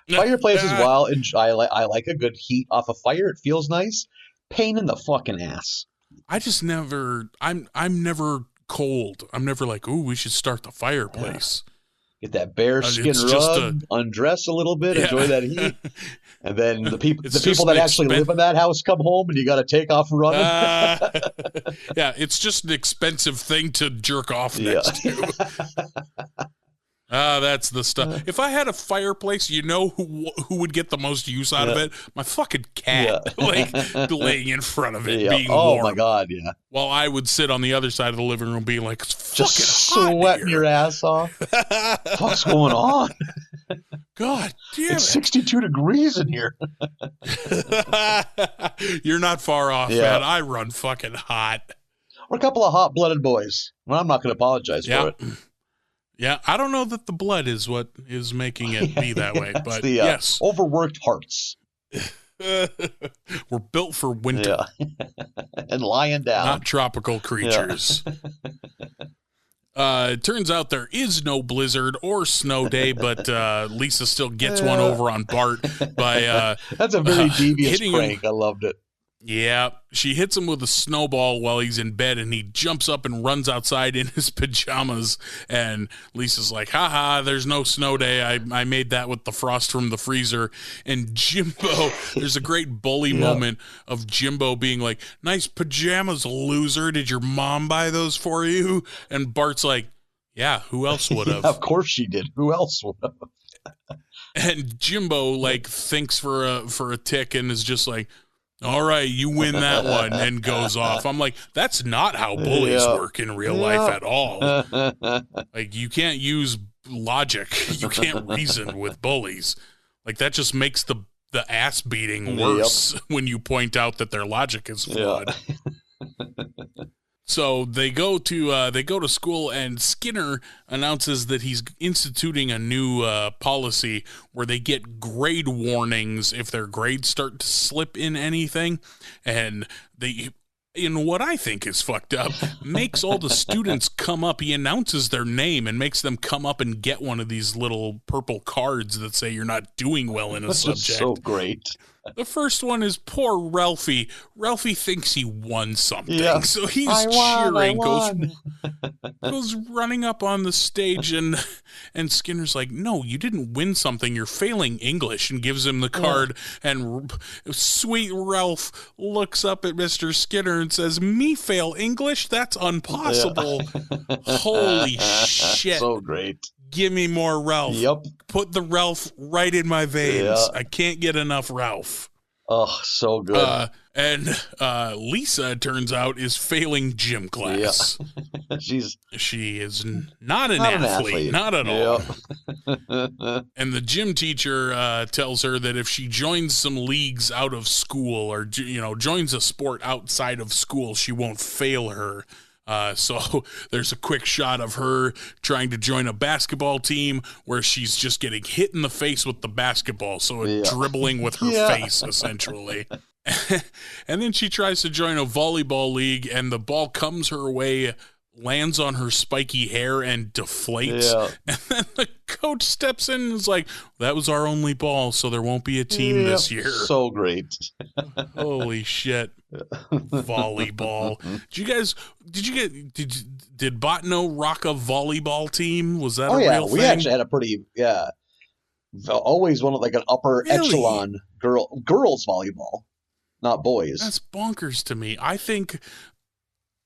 Fireplace is wild. And I like a good heat off a fire. It feels nice. Pain in the fucking ass. I just never, I'm never cold. I'm never like, ooh, we should start the fireplace. Get that bear skin rug, undress a little bit, enjoy that heat. And then the people that actually live in that house come home and you got to take off running. Yeah, it's just an expensive thing to jerk off next to. That's the stuff. If I had a fireplace, you know who would get the most use out of it? My fucking cat, like laying in front of it, being warm. Oh my God, yeah. While I would sit on the other side of the living room, being like, "It's just fucking sweating your ass off." What's going on? God damn it's 62 degrees in here. You're not far off, man. I run fucking hot. We're a couple of hot-blooded boys. Well, I'm not going to apologize for it. Yeah, I don't know that the blood is what is making it be that way, but yes. Overworked hearts. We're built for winter. And lying down. Not tropical creatures. It turns out there is no blizzard or snow day, but Lisa still gets one over on Bart by that's a very devious prank. I loved it. Yeah, she hits him with a snowball while he's in bed, and he jumps up and runs outside in his pajamas, and Lisa's like, haha, there's no snow day. I made that with the frost from the freezer. And Jimbo, there's a great bully moment of Jimbo being like, nice pajamas, loser. Did your mom buy those for you? And Bart's like, yeah, who else would have? Of course she did. Who else would have? And Jimbo, like, thinks for a tick and is just like, all right, you win that one, and goes off. I'm like, that's not how bullies work in real life at all. Like, you can't use logic. You can't reason with bullies. Like, that just makes the ass beating worse when you point out that their logic is flawed. So they go to school, and Skinner announces that he's instituting a new policy where they get grade warnings if their grades start to slip in anything, and they, in what I think is fucked up, makes all the students come up. He announces their name and makes them come up and get one of these little purple cards that say you're not doing well in a subject. That's so great. The first one is poor Ralphie. Ralphie thinks he won something, so he's cheering, goes running up on the stage, and Skinner's like, no, you didn't win something, you're failing English, and gives him the card, and sweet Ralph looks up at Mr. Skinner and says, me fail English? That's impossible. Holy shit. So great. Give me more Ralph. Yep. Put the Ralph right in my veins. I can't get enough Ralph. Oh, so good. And Lisa, it turns out, is failing gym class. Yeah. She is not an not athlete, not at all. Yep. And the gym teacher tells her that if she joins some leagues out of school or, joins a sport outside of school, she won't fail her. So there's a quick shot of her trying to join a basketball team where she's just getting hit in the face with the basketball. So dribbling with her face, essentially. And then she tries to join a volleyball league, and the ball comes her way, lands on her spiky hair, and deflates. Yeah. And then the coach steps in and is like, that was our only ball, so there won't be a team this year. So great. Holy shit. Volleyball. Did Botno rock a volleyball team? Was that a real thing? We actually had a pretty, always one of like an upper echelon girls volleyball, not boys. That's bonkers to me. I think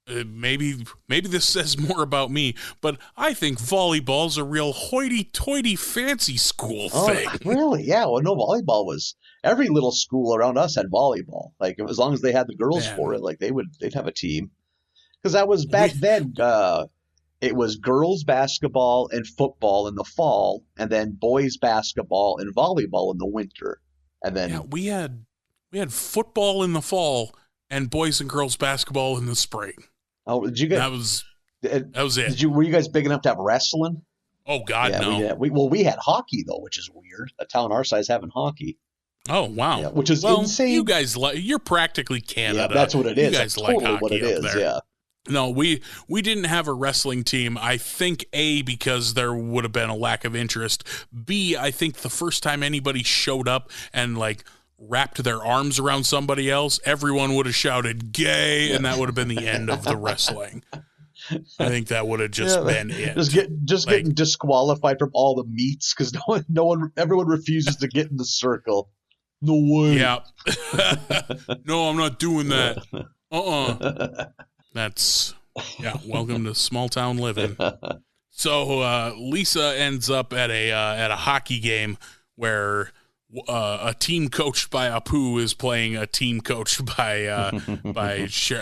maybe this says more about me, but I think volleyball's a real hoity-toity fancy school thing. Really? Yeah. Well, no, volleyball was every little school around us had volleyball. Like as long as they had the girls for it, like they'd have a team. Because that was back then. It was girls basketball and football in the fall, and then boys basketball and volleyball in the winter. And then we had football in the fall and boys and girls basketball in the spring. Oh, did you get that was it? Were you guys big enough to have wrestling? Oh God, no. We had hockey though, which is weird. A town our size having hockey. Oh wow, which is insane. You guys, you're practically Canada. Yeah, that's what it is. You guys that's like totally hockey what it up is. there. Yeah. No, we didn't have a wrestling team. I think A, because there would have been a lack of interest. B, I think the first time anybody showed up and like wrapped their arms around somebody else, everyone would have shouted gay, and that would have been the end of the wrestling. I think that would have just been it. Getting disqualified from all the meets because everyone refuses to get in the circle. No way. Yeah. No, I'm not doing that. That's welcome to small town living. So Lisa ends up at a hockey game where a team coached by Apu is playing a team coached by Officer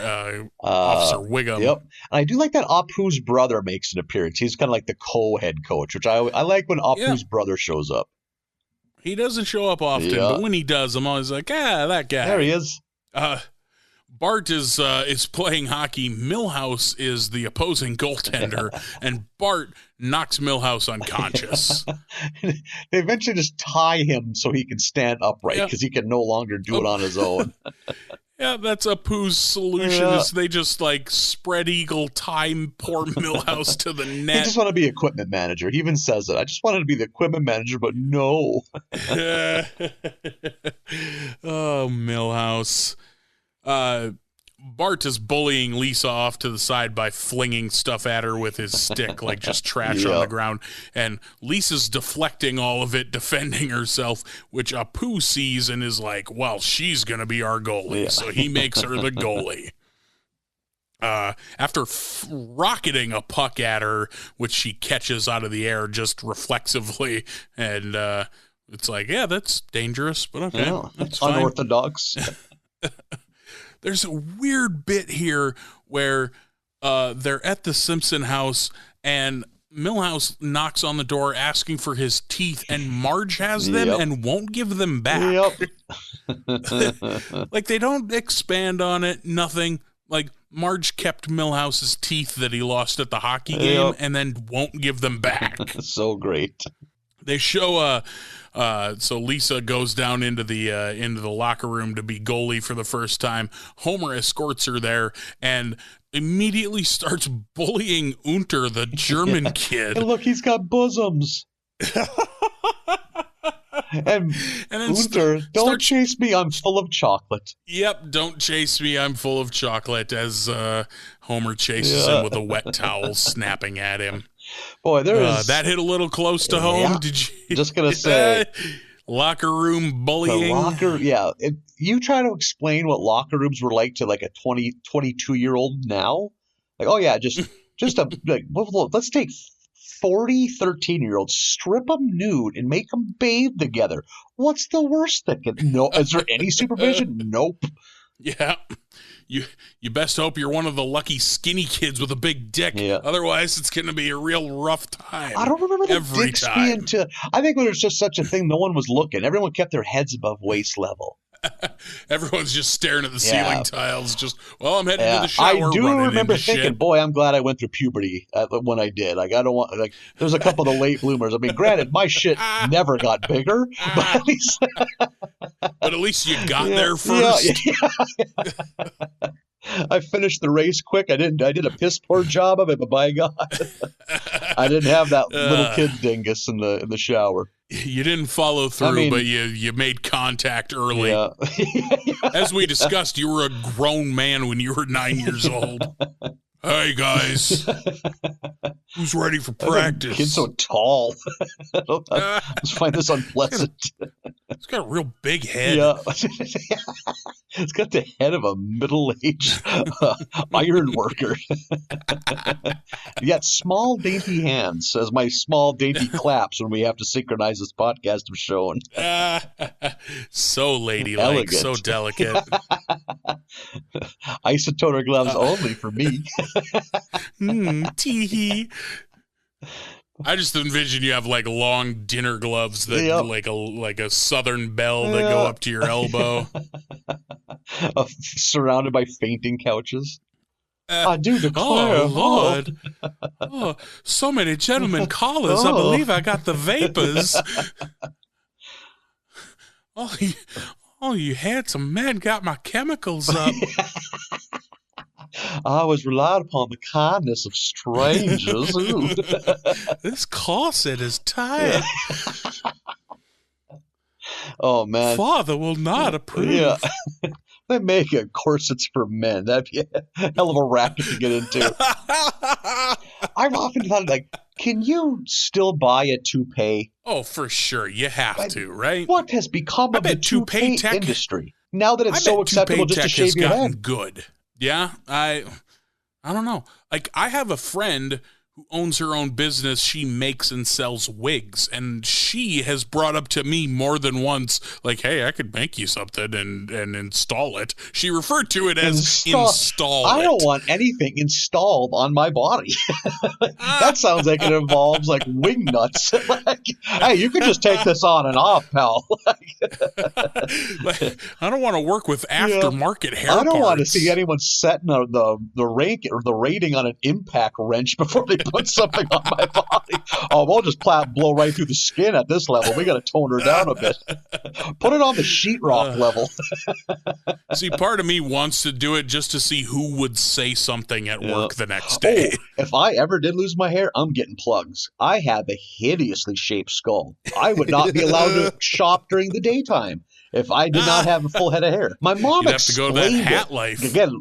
Wiggum. Yep, and I do like that Apu's brother makes an appearance. He's kind of like the co-head coach, which I like when Apu's brother shows up. He doesn't show up often, but when he does, I'm always like, that guy. There he is. Bart is playing hockey. Millhouse is the opposing goaltender, and Bart knocks Millhouse unconscious. They eventually just tie him so he can stand upright because he can no longer do it on his own. Yeah, that's Apu's solution is they just like spread eagle tie poor Millhouse to the net. He just want to be equipment manager. He even says it. I just wanted to be the equipment manager, but no. Oh, Millhouse. Bart is bullying Lisa off to the side by flinging stuff at her with his stick, like just trash on the ground. And Lisa's deflecting all of it, defending herself, which Apu sees and is like, well, she's going to be our goalie. Yeah. So he makes her the goalie. After rocketing a puck at her, which she catches out of the air just reflexively, and it's like, that's dangerous, but okay. Yeah, that's fine. Unorthodox. There's a weird bit here where they're at the Simpson house and Millhouse knocks on the door asking for his teeth, and Marge has them and won't give them back. Like, they don't expand on it, nothing. Like, Marge kept Millhouse's teeth that he lost at the hockey game and then won't give them back. So great. They show so Lisa goes down into the locker room to be goalie for the first time. Homer escorts her there and immediately starts bullying Unter, the German kid. And look, he's got bosoms. And Unter, don't chase me, I'm full of chocolate. Yep, don't chase me, I'm full of chocolate, as Homer chases him with a wet towel snapping at him. Boy, that hit a little close to home. Yeah. Did you? Just gonna say, locker room bullying. You try to explain what locker rooms were like to like a 22-year-old now. Like, just let's take 40, 13-year-olds, strip them nude and make them bathe together. What's the worst that can... No, is there any supervision? Nope. Yeah. You best hope you're one of the lucky skinny kids with a big dick. Yeah. Otherwise, it's going to be a real rough time. I don't remember the every dicks time. being to... I think when there's just such a thing, no one was looking. Everyone kept their heads above waist level. Everyone's just staring at the ceiling tiles. Just, well, I'm heading to the shower. I do remember thinking, shit. boy, I'm glad I went through puberty when I did. Like, I don't want, like, there's a couple of the late bloomers. I mean, granted, my shit never got bigger, but at least you got there first. Yeah. I finished the race quick. I did a piss poor job of it, but by God, I didn't have that little kid dingus in the shower. You didn't follow through, but you made contact early. Yeah. As we discussed, you were a grown man when you were 9 years old. Hey, guys. Who's ready for practice? Kid's so tall. I just find this unpleasant. It's got a real big head. Yeah. It's got the head of a middle-aged iron worker. Yet small, dainty hands, as my small, dainty claps when we have to synchronize this podcast have shown. So ladylike, elegant. So delicate. Isotoner gloves only for me. Tee-hee. I just envision you have like long dinner gloves that like a Southern belle that go up to your elbow. Surrounded by fainting couches. I do declare. Oh, Lord. Oh, so many gentlemen callers. I believe I got the vapors. Oh, you handsome men got my chemicals up. I always relied upon the kindness of strangers. This corset is tight. Oh, man. Father will not approve. Yeah. They make corsets for men. That'd be a hell of a racket to get into. I've often thought, like, can you still buy a toupee? Oh, for sure. You have to, right? What has become of the toupee industry? Now that it's so acceptable just to shave your head. Good. Yeah, I don't know. Like, I have a friend who owns her own business. She makes and sells wigs, and she has brought up to me more than once, like, hey, I could make you something and install it. She referred to it as install I don't want anything installed on my body. That sounds like it involves, like, wing nuts. Like, hey, you can just take this on and off, pal. Like, I don't want to work with aftermarket hair parts. I don't want to see anyone setting the rank or the rating on an impact wrench before they put something on my body. Oh, we'll just blow right through the skin at this level. We got to tone her down a bit. Put it on the sheetrock level. See, part of me wants to do it just to see who would say something at work the next day. Oh, if I ever did lose my hair, I'm getting plugs. I have a hideously shaped skull. I would not be allowed to shop during the daytime if I did not have a full head of hair. My mom You'd have to go to that hat life. Again,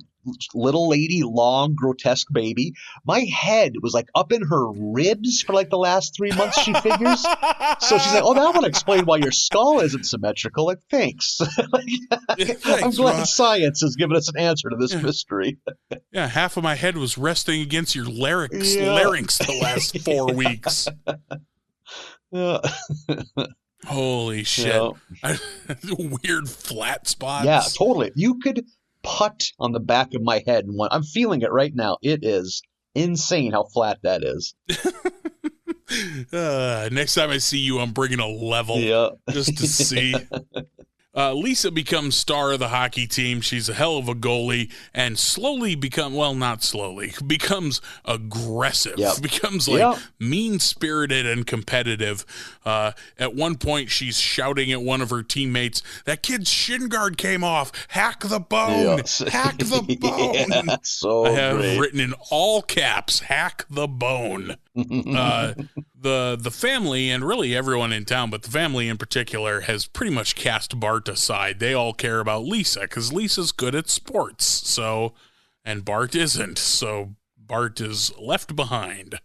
little lady, long, grotesque baby. My head was like up in her ribs for like the last 3 months, she figures. So she's like, oh, that would explain why your skull isn't symmetrical. Like, thanks. I'm glad science has given us an answer to this mystery. Yeah, half of my head was resting against your larynx the last 4 weeks. Yeah. Holy shit. Weird flat spots. Yeah, totally. You could putt on the back of my head. And I'm feeling it right now. It is insane how flat that is. Next time I see you, I'm bringing a level just to see. Lisa becomes star of the hockey team. She's a hell of a goalie and becomes aggressive, becomes like mean-spirited and competitive. At one point, she's shouting at one of her teammates, that kid's shin guard came off. Hack the bone. Hack the bone. So I have written in all caps, hack the bone. The family, and really everyone in town, but the family in particular, has pretty much cast Bart aside. They all care about Lisa because Lisa's good at sports, and Bart isn't, so Bart is left behind.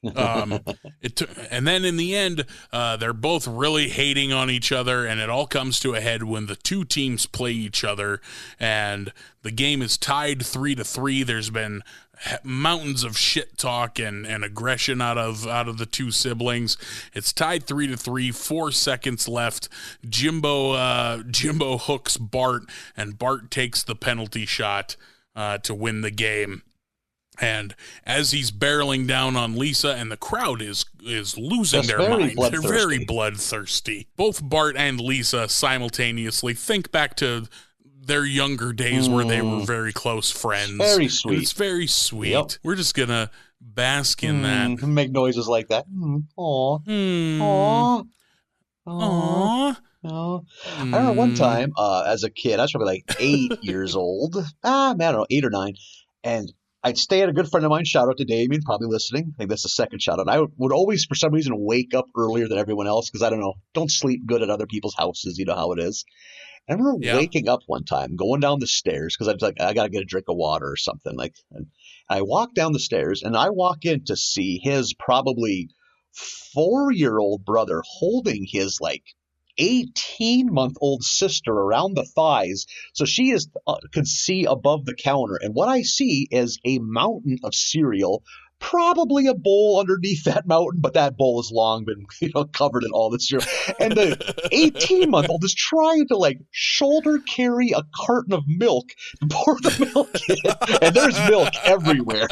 And then in the end, they're both really hating on each other, and it all comes to a head when the two teams play each other, and the game is tied 3-3. There's been mountains of shit talk and aggression out of the two siblings. It's tied 3-3, 4 seconds left. Jimbo hooks Bart, and Bart takes the penalty shot to win the game. And as he's barreling down on Lisa, and the crowd is losing their mind. They're very bloodthirsty. Both Bart and Lisa simultaneously think back to their younger days where they were very close friends. Very sweet. And it's very sweet. Yep. We're just going to bask in that. Make noises like that. Aw. Aw. Aw. Oh. I remember one time as a kid, I was probably like 8 years old. I don't know, 8 or 9. And I'd stay at a good friend of mine. Shout out to Damien, probably listening. I think that's the second shout out. I would always, for some reason, wake up earlier than everyone else because I don't know, don't sleep good at other people's houses. You know how it is. I remember waking up one time, going down the stairs because I was like, I got to get a drink of water or something. And I walk down the stairs and I walk in to see his probably 4-year-old brother holding his 18-month-old sister around the thighs. So she could see above the counter. And what I see is a mountain of cereal, probably a bowl underneath that mountain, but that bowl has long been covered in all the cereal. And the 18-month-old is trying to shoulder carry a carton of milk to pour the milk in. And there's milk everywhere.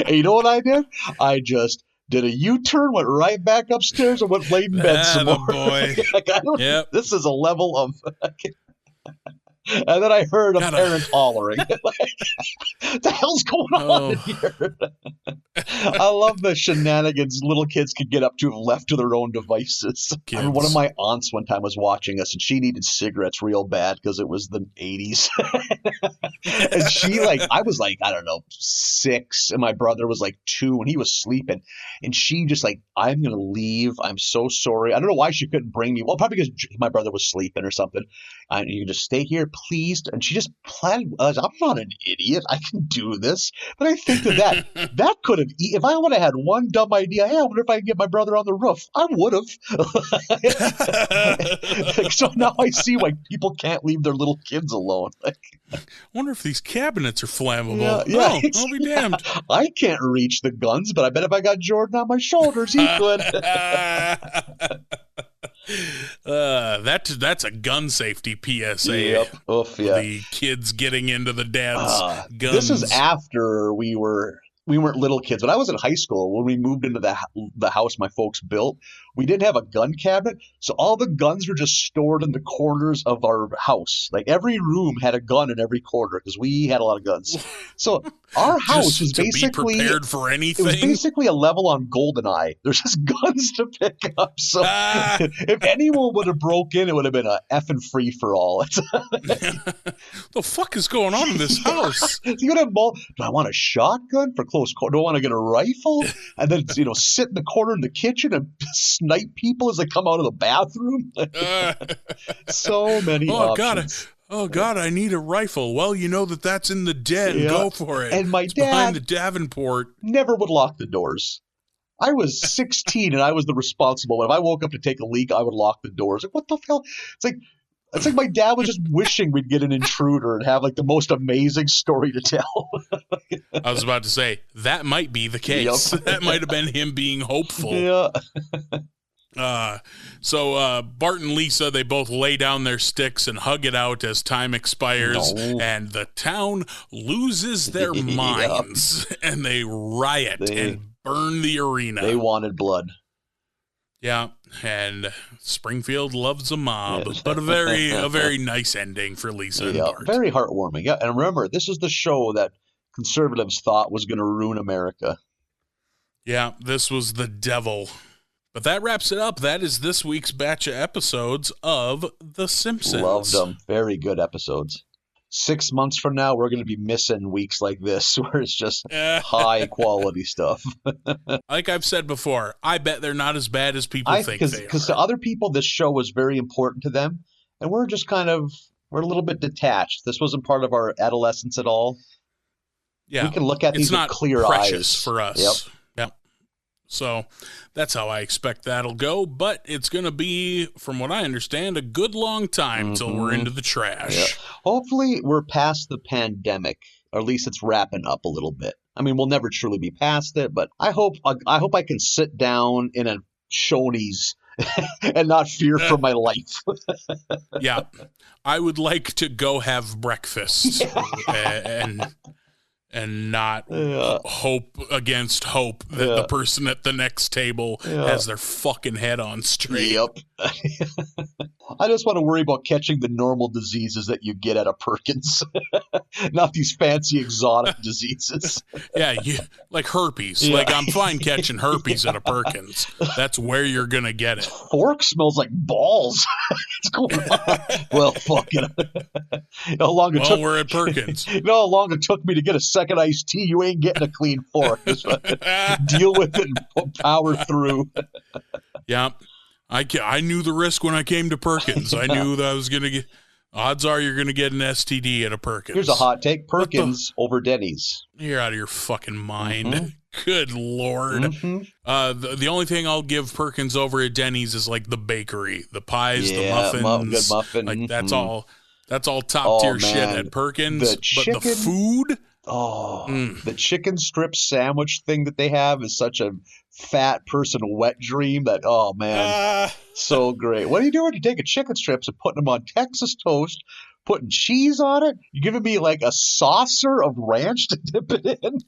And you know what I did? I just did a U-turn, went right back upstairs, and went laid in bed some more. Boy. This is a level of... And then I heard a parent hollering. What the hell's going on in here? I love the shenanigans little kids can get up to left to their own devices. I remember one of my aunts one time was watching us, and she needed cigarettes real bad because it was the 80s. And she, I was I don't know, 6, and my brother was 2, and he was sleeping. And she just I'm going to leave. I'm so sorry. I don't know why she couldn't bring me. Well, probably because my brother was sleeping or something. And you can just stay here, please. And she just planned. I'm not an idiot. I can do this. But I think that could have, if I would have had one dumb idea, hey, I wonder if I can get my brother on the roof. I would have. So now I see why people can't leave their little kids alone. I wonder if these cabinets are flammable. I'll be damned. I can't reach the guns, but I bet if I got Jordan on my shoulders, he could. That's a gun safety PSA. Yep. Oof, yeah. The kids getting into the dad's guns. This is after we weren't little kids. When I was in high school, when we moved into the house my folks built, we didn't have a gun cabinet, so all the guns were just stored in the corners of our house. Every room had a gun in every corner because we had a lot of guns. So our house was basically be prepared for anything. It was basically a level on GoldenEye. There's just guns to pick up. So if anyone would have broke in, it would have been a effing free for all. The fuck is going on in this house? Do I want a shotgun for close quarter? Do I want to get a rifle and then sit in the corner in the kitchen and snipe people as they come out of the bathroom? So many options. God, I need a rifle. Well, you know that's in the den. Yeah. Go for it. And my dad behind the Davenport never would lock the doors. I was 16 and I was the responsible one. If I woke up to take a leak, I would lock the doors. What the hell? It's like my dad was just wishing we'd get an intruder and have the most amazing story to tell. I was about to say, that might be the case. Yep. That might have been him being hopeful. Yeah. So Bart and Lisa, they both lay down their sticks and hug it out as time expires, and the town loses their minds, and they riot and burn the arena. They wanted blood. Yeah, and Springfield loves a mob, but a very nice ending for Lisa and Bart. Very heartwarming. Yeah, and remember, this is the show that conservatives thought was going to ruin America. Yeah, this was the devil. But that wraps it up. That is this week's batch of episodes of The Simpsons. Loved them. Very good episodes. 6 months from now, we're going to be missing weeks like this where it's just high quality stuff. Like I've said before, I bet they're not as bad as people think they are. Because to other people, this show was very important to them. And we're just we're a little bit detached. This wasn't part of our adolescence at all. Yeah. We can look at these with clear eyes. It's not precious for us. Yep. So that's how I expect that'll go. But it's going to be, from what I understand, a good long time till we're into the trash. Yeah. Hopefully we're past the pandemic, or at least it's wrapping up a little bit. I mean, we'll never truly be past it, but I hope I can sit down in a Shoney's and not fear for my life. Yeah. I would like to go have breakfast and not hope against hope that the person at the next table has their fucking head on straight. Yep. I just want to worry about catching the normal diseases that you get at a Perkins, not these fancy exotic diseases. Yeah, like herpes. Like, I'm fine catching herpes at a Perkins. That's where you're going to get it. Fork smells like balls. What's going on? Well, fuck it. We're at Perkins. You know how long it took me to get a second iced tea? You ain't getting a clean fork. Just deal with it and power through. Yeah. I knew the risk when I came to Perkins. I knew that I was going to get... Odds are you're going to get an STD at a Perkins. Here's a hot take. Perkins over Denny's. You're out of your fucking mind. Good Lord. The only thing I'll give Perkins over at Denny's is like the bakery. The pies, the muffins. Good muffin. Like, that's all top tier shit at Perkins. But the food... the chicken strip sandwich thing that they have is such a fat person wet dream that, oh man, so great. What are you doing? You taking chicken strips and putting them on Texas toast, putting cheese on it? You're giving me like a saucer of ranch to dip it in?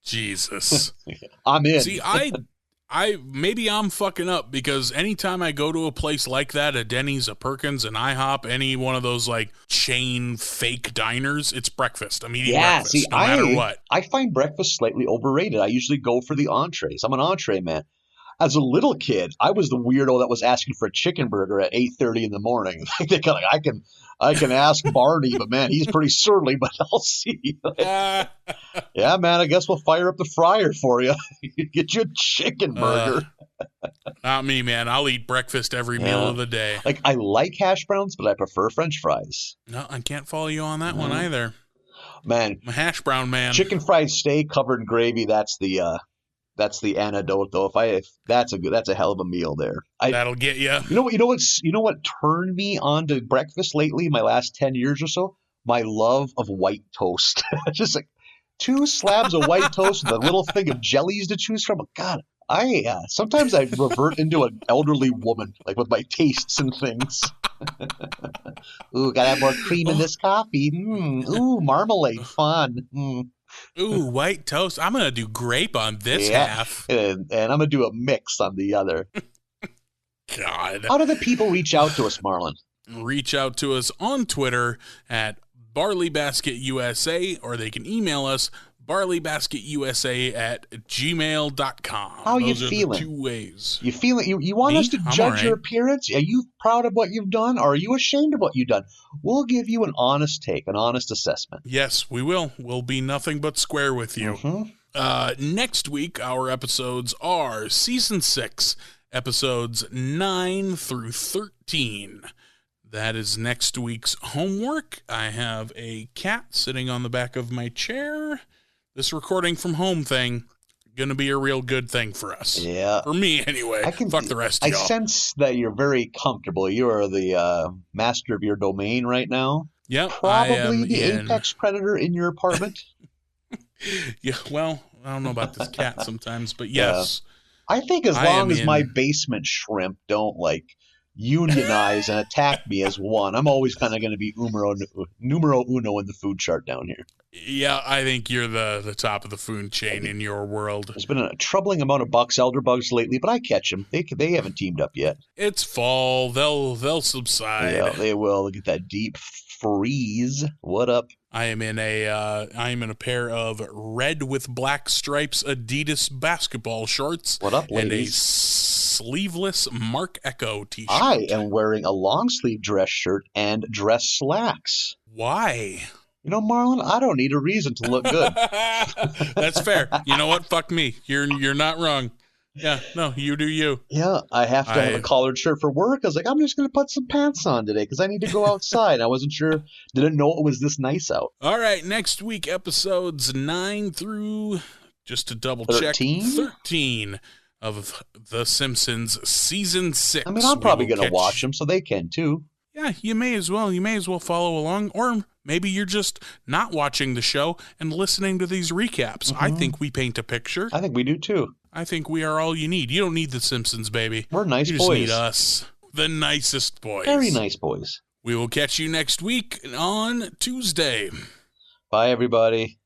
Jesus. I'm in. See, maybe I'm fucking up, because anytime I go to a place like that, a Denny's, a Perkins, an IHOP, any one of those like chain fake diners, it's breakfast. I'm eating breakfast no matter what. I find breakfast slightly overrated. I usually go for the entrees. I'm an entree man. As a little kid, I was the weirdo that was asking for a chicken burger at 8:30 in the morning. I can ask Barney, but man, he's pretty surly, but I'll see. Yeah, man, I guess we'll fire up the fryer for you. Get you a chicken burger. Not me, man. I'll eat breakfast every meal of the day. Like, I like hash browns, but I prefer French fries. No, I can't follow you on that one either. Man. I'm a hash brown man. Chicken fried steak covered in gravy, that's the antidote, though. That's a hell of a meal there. That'll get you. You know what turned me on to breakfast lately? My last 10 years or so, my love of white toast. Just like 2 slabs of white toast with a little thing of jellies to choose from. God, sometimes I revert into an elderly woman, like with my tastes and things. Ooh, gotta have more cream in this coffee. Ooh, marmalade, fun. Ooh, white toast. I'm going to do grape on this half. And I'm going to do a mix on the other. God. How do the people reach out to us, Marlin? Reach out to us on Twitter at BarleyBasketUSA, or they can email us barleybasketUSA@gmail.com. How Those you are feeling? The 2 ways. You feeling? You want us to judge your appearance? Are you proud of what you've done, or are you ashamed of what you've done? We'll give you an honest take, an honest assessment. Yes, we will. We'll be nothing but square with you. Next week, our episodes are Season 6, episodes 9 through 13. That is next week's homework. I have a cat sitting on the back of my chair. This recording from home thing, gonna be a real good thing for us. Yeah. For me, anyway. Fuck the rest of y'all. I sense that you're very comfortable. You are the master of your domain right now. Yep. Probably the apex predator in your apartment. Yeah, well, I don't know about this cat sometimes, but yes. I think as long as my basement shrimp don't, unionize and attack me as one, I'm always kind of going to be numero uno in the food chart down here. Yeah, I think you're the top of the food chain in your world. There's been a troubling amount of box elder bugs lately, but I catch them. They haven't teamed up yet. It's fall. They'll subside. Yeah, they will. Look at that deep freeze. What up? I am in a pair of red with black stripes Adidas basketball shorts. What up, ladies? And a sleeveless Mark Echo t-shirt. I am wearing a long sleeve dress shirt and dress slacks. Why? You know, Marlon, I don't need a reason to look good. That's fair. You know what? Fuck me. You're not wrong. Yeah, no, you do you. Yeah, I have to have a collared shirt for work. I was like, I'm just going to put some pants on today because I need to go outside. I wasn't sure, didn't know it was this nice out. All right, next week, episodes 9 through Just to double check, 13 of The Simpsons season 6. I mean, I'm probably going to watch them, so they can too. Yeah, you may as well. You may as well follow along, or maybe you're just not watching the show and listening to these recaps. I think we paint a picture. I think we do too. I think we are all you need. You don't need The Simpsons, baby. We're nice you boys. You just need us, the nicest boys. Very nice boys. We will catch you next week on Tuesday. Bye, everybody.